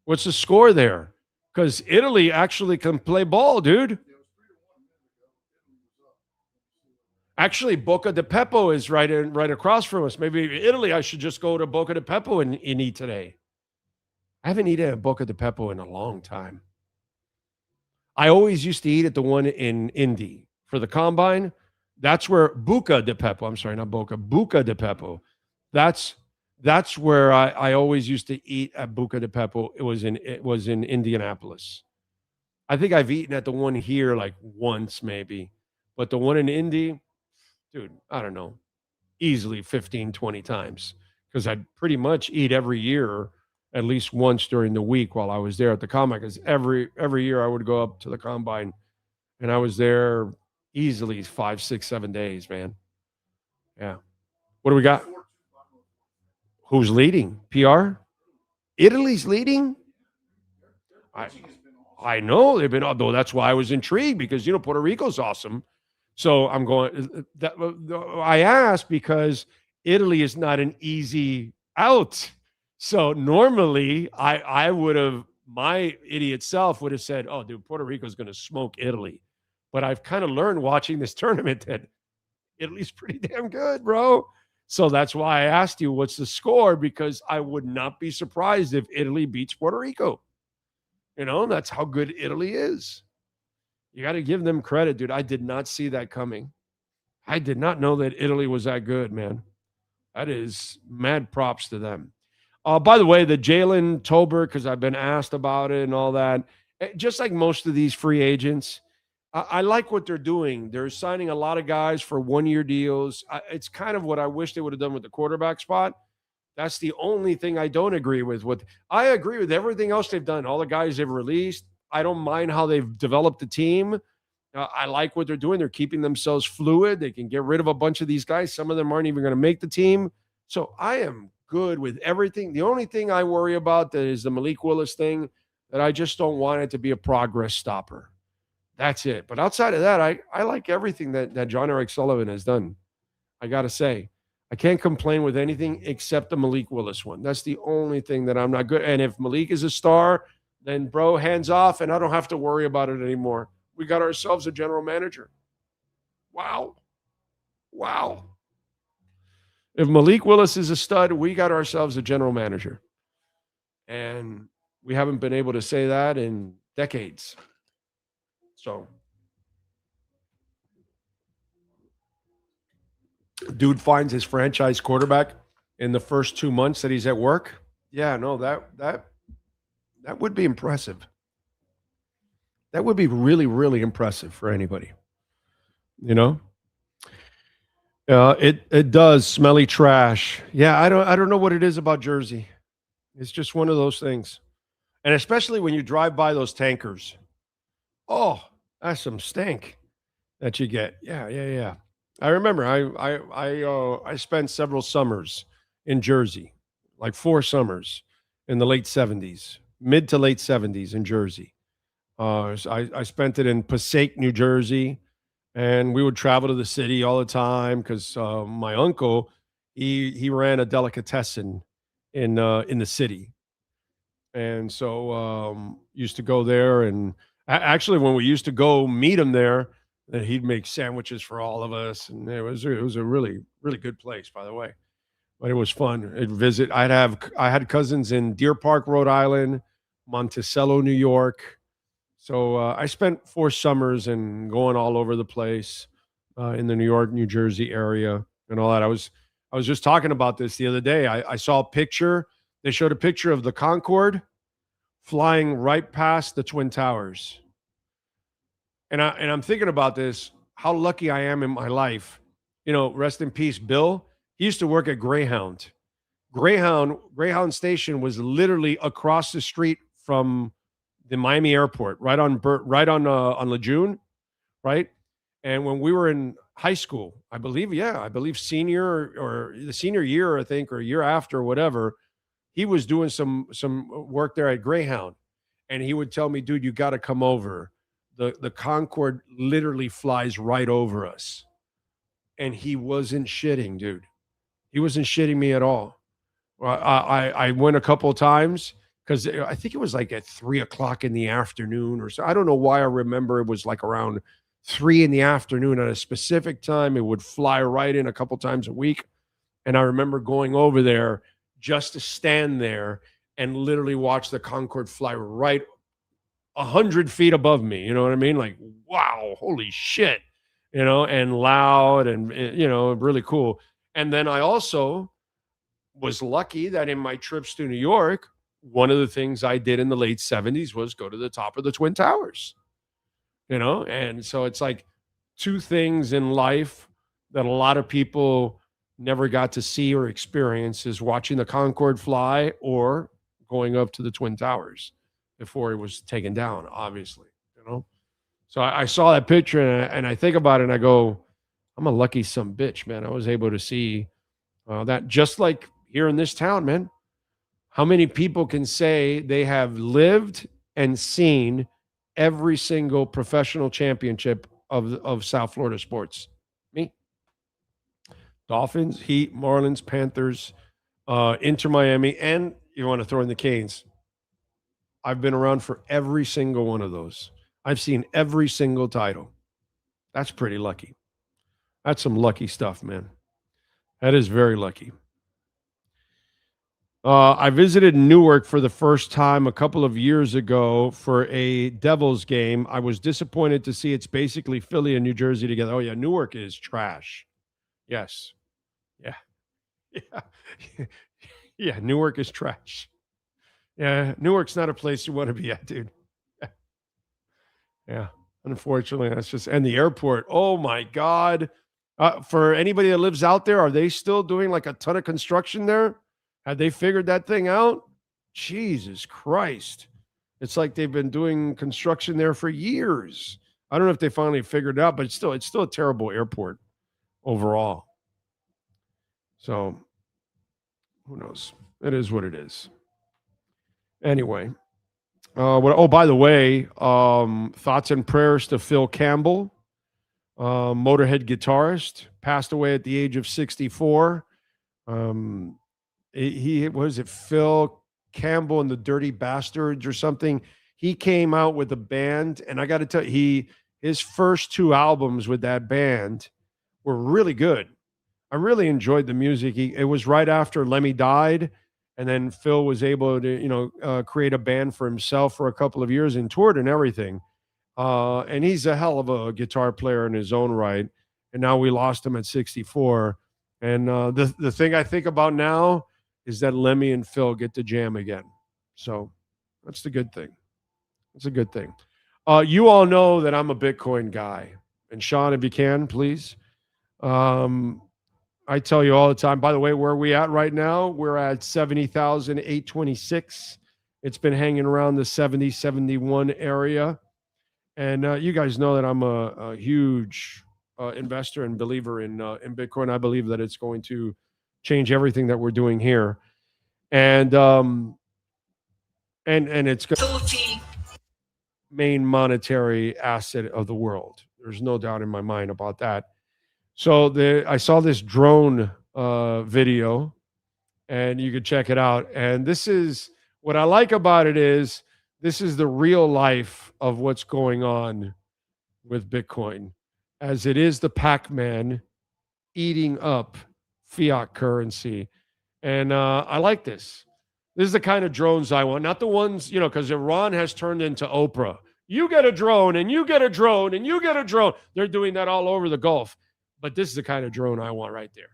What's the score there? Because Italy actually can play ball, dude. Actually, Boca de Pepo is right across from us. Maybe Italy, I should just go to Boca de Pepo and eat today. I haven't eaten at Boca de Pepo in a long time. I always used to eat at the one in Indy for the Combine. That's where Buca de Pepo. I'm sorry, not Boca. Buca de Pepo. That's where I always used to eat at Buca de Pepo. It was in Indianapolis. I think I've eaten at the one here like once maybe, but the one in Indy, dude, I don't know, easily 15, 20 times because I'd pretty much eat every year at least once during the week while I was there at the Combine, because every year I would go up to the Combine and I was there easily 5, 6, 7 days, man. Yeah. What do we got? Who's leading? PR? Italy's leading? I know they've been, although that's why I was intrigued because, Puerto Rico's awesome. So I'm going, I asked because Italy is not an easy out. So normally I would have, my idiot self would have said, oh, dude, Puerto Rico's going to smoke Italy. But I've kind of learned watching this tournament that Italy's pretty damn good, bro. So that's why I asked you what's the score, because I would not be surprised if Italy beats Puerto Rico. That's how good Italy is. You got to give them credit, dude. I did not see that coming. I did not know that Italy was that good, man. That is mad props to them. By the way, the Jalen Tolbert, because I've been asked about it and all that, just like most of these free agents, I like what they're doing. They're signing a lot of guys for one-year deals. It's kind of what I wish they would have done with the quarterback spot. That's the only thing I don't agree with. I agree with everything else they've done, all the guys they've released. I don't mind how they've developed the team. I like what they're doing. They're keeping themselves fluid. They can get rid of a bunch of these guys. Some of them aren't even going to make the team. So I am good with everything. The only thing I worry about that is the Malik Willis thing, that I just don't want it to be a progress stopper. That's it. But outside of that, I like everything that John Eric Sullivan has done. I got to say, I can't complain with anything except the Malik Willis one. That's the only thing that I'm not good. And if Malik is a star, then bro, hands off, and I don't have to worry about it anymore. We got ourselves a general manager. Wow. If Malik Willis is a stud, we got ourselves a general manager. And we haven't been able to say that in decades. So, dude finds his franchise quarterback in the first 2 months that he's at work. Yeah, no, that would be impressive. That would be really, really impressive for anybody. It does smelly trash. Yeah, I don't know what it is about Jersey. It's just one of those things, and especially when you drive by those tankers. Oh, that's some stink that you get. Yeah. I remember I spent several summers in Jersey, like 4 summers in the late 70s, mid to late 70s in Jersey. I spent it in Passaic, New Jersey, and we would travel to the city all the time because my uncle, he ran a delicatessen in the city, and so used to go there. And actually, when we used to go meet him there, then he'd make sandwiches for all of us, and it was a really, really good place, by the way. But it was fun. I had cousins in Deer Park, Rhode Island, Monticello, New York. So I spent 4 summers and going all over the place in the New York, New Jersey area and all that. I was just talking about this the other day. I saw a picture. They showed a picture of the Concorde flying right past the Twin Towers. And I'm thinking about this, how lucky I am in my life. Rest in peace, Bill. He used to work at Greyhound. Greyhound Station was literally across the street from the Miami airport, right on Lejeune, right? And when we were in high school, I believe senior or the senior year, I think, or year after, or whatever, he was doing some work there at Greyhound, and he would tell me, dude, you got to come over. The Concorde literally flies right over us. And he wasn't shitting, dude. He wasn't shitting me at all. I went a couple of times because I think it was like at 3:00 in the afternoon or so. I don't know why I remember it was like around 3 in the afternoon at a specific time. It would fly right in a couple times a week. And I remember going over there just to stand there and literally watch the Concorde fly right 100 feet above me. You know what I mean? Like, wow, holy shit, and loud and, really cool. And then I also was lucky that in my trips to New York, one of the things I did in the late 70s was go to the top of the Twin Towers, and so it's like 2 things in life that a lot of people never got to see or experience is watching the Concorde fly or going up to the Twin Towers before it was taken down, obviously, So I saw that picture and I think about it and I go, I'm a lucky some bitch, man. I was able to see that, just like here in this town, man. How many people can say they have lived and seen every single professional championship of South Florida sports? Me. Dolphins, Heat, Marlins, Panthers, Inter Miami, and you want to throw in the Canes. I've been around for every single one of those. I've seen every single title. That's pretty lucky. That's some lucky stuff, man. That is very lucky. I visited Newark for the first time a couple of years ago for a Devils game. I was disappointed to see it's basically Philly and New Jersey together. Oh, yeah, Newark is trash. Yes. Yeah. Yeah. Yeah, Newark is trash. Yeah, Newark's not a place you want to be at, dude. Yeah, unfortunately, that's just, and the airport. Oh my God. For anybody that lives out there, are they still doing like a ton of construction there? Had they figured that thing out? Jesus Christ. It's like they've been doing construction there for years. I don't know if they finally figured it out, but it's still a terrible airport overall. So who knows? It is what it is. Anyway. By the way, thoughts and prayers to Phil Campbell, Motorhead guitarist, passed away at the age of 64. He was it Phil Campbell and the Dirty Bastards or something. He came out with a band, and I got to tell you, his first two albums with that band were really good. I really enjoyed the music. It was right after Lemmy died. And then Phil was able to, create a band for himself for a couple of years and toured and everything. And he's a hell of a guitar player in his own right. And now we lost him at 64. And the thing I think about now is that Lemmy and Phil get to jam again. So that's the good thing. It's a good thing. You all know that I'm a Bitcoin guy. And Sean, if you can, please. I tell you all the time, by the way, where are we at right now? We're at 70,826. It's been hanging around the 70, 71 area. And you guys know that I'm a huge investor and believer in Bitcoin. I believe that it's going to change everything that we're doing here. And it's the main monetary asset of the world. There's no doubt in my mind about that. So I saw this drone video, and you could check it out. And this is what I like about it is this is the real life of what's going on with Bitcoin, as it is the Pac-Man eating up fiat currency. And I like this. This is the kind of drones I want, not the ones, because Iran has turned into Oprah. You get a drone, and you get a drone, and you get a drone. They're doing that all over the Gulf. But this is the kind of drone I want right there.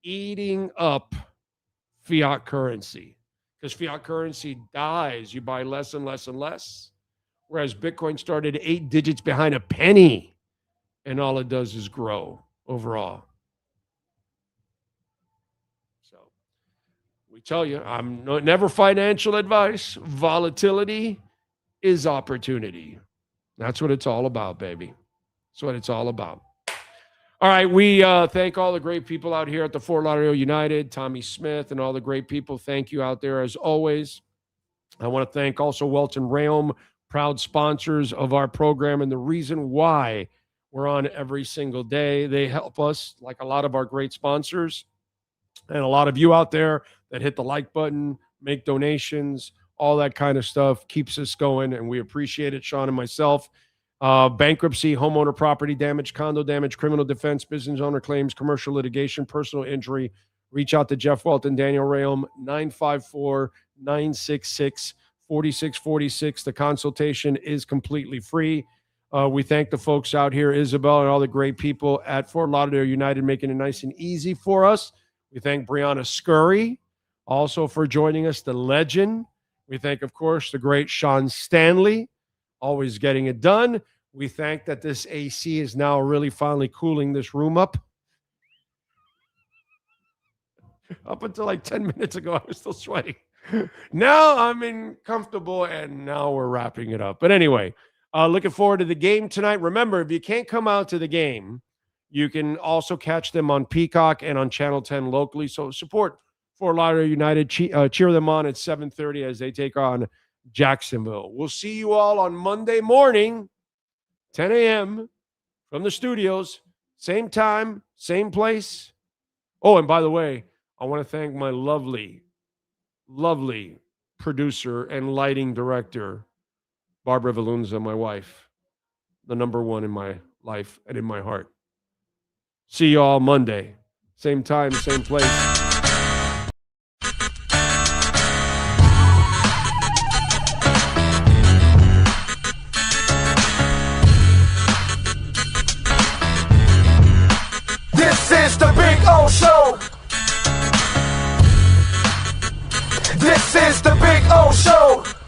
Eating up fiat currency. Because fiat currency dies. You buy less and less and less. Whereas Bitcoin started 8 digits behind a penny. And all it does is grow overall. So we tell you, never financial advice. Volatility is opportunity. That's what it's all about, baby. That's what it's all about. All right, we thank all the great people out here at the Fort Lauderdale United, Tommy Smith, and all the great people. Thank you out there as always. I want to thank also Welton Realm, proud sponsors of our program, and the reason why we're on every single day. They help us, like a lot of our great sponsors, and a lot of you out there that hit the like button, make donations, all that kind of stuff keeps us going, and we appreciate it, Sean and myself. Bankruptcy, homeowner property damage, condo damage, criminal defense, business owner claims, commercial litigation, personal injury. Reach out to Jeff Welton, Daniel Rayom, 954-966-4646. The consultation is completely free. We thank the folks out here, Isabel, and all the great people at Fort Lauderdale United, making it nice and easy for us. We thank Briana Scurry also for joining us, the legend. We thank, of course, the great Sean Stanley, always getting it done. We thank that this AC is now really finally cooling this room up. Up until like 10 minutes ago, I was still sweating. Now I'm comfortable, and now we're wrapping it up. But anyway, looking forward to the game tonight. Remember, if you can't come out to the game, you can also catch them on Peacock and on Channel 10 locally. So support Fort Lauderdale United. Cheer them on at 7:30 as they take on Jacksonville. We'll see you all on Monday morning, 10 a.m. from the studios. Same time, same place. Oh, and by the way, I want to thank my lovely, lovely producer and lighting director, Barbara Valunza, my wife, the number one in my life and in my heart. See you all Monday, Same time, same place. This is the Big O Show. This is the Big O Show.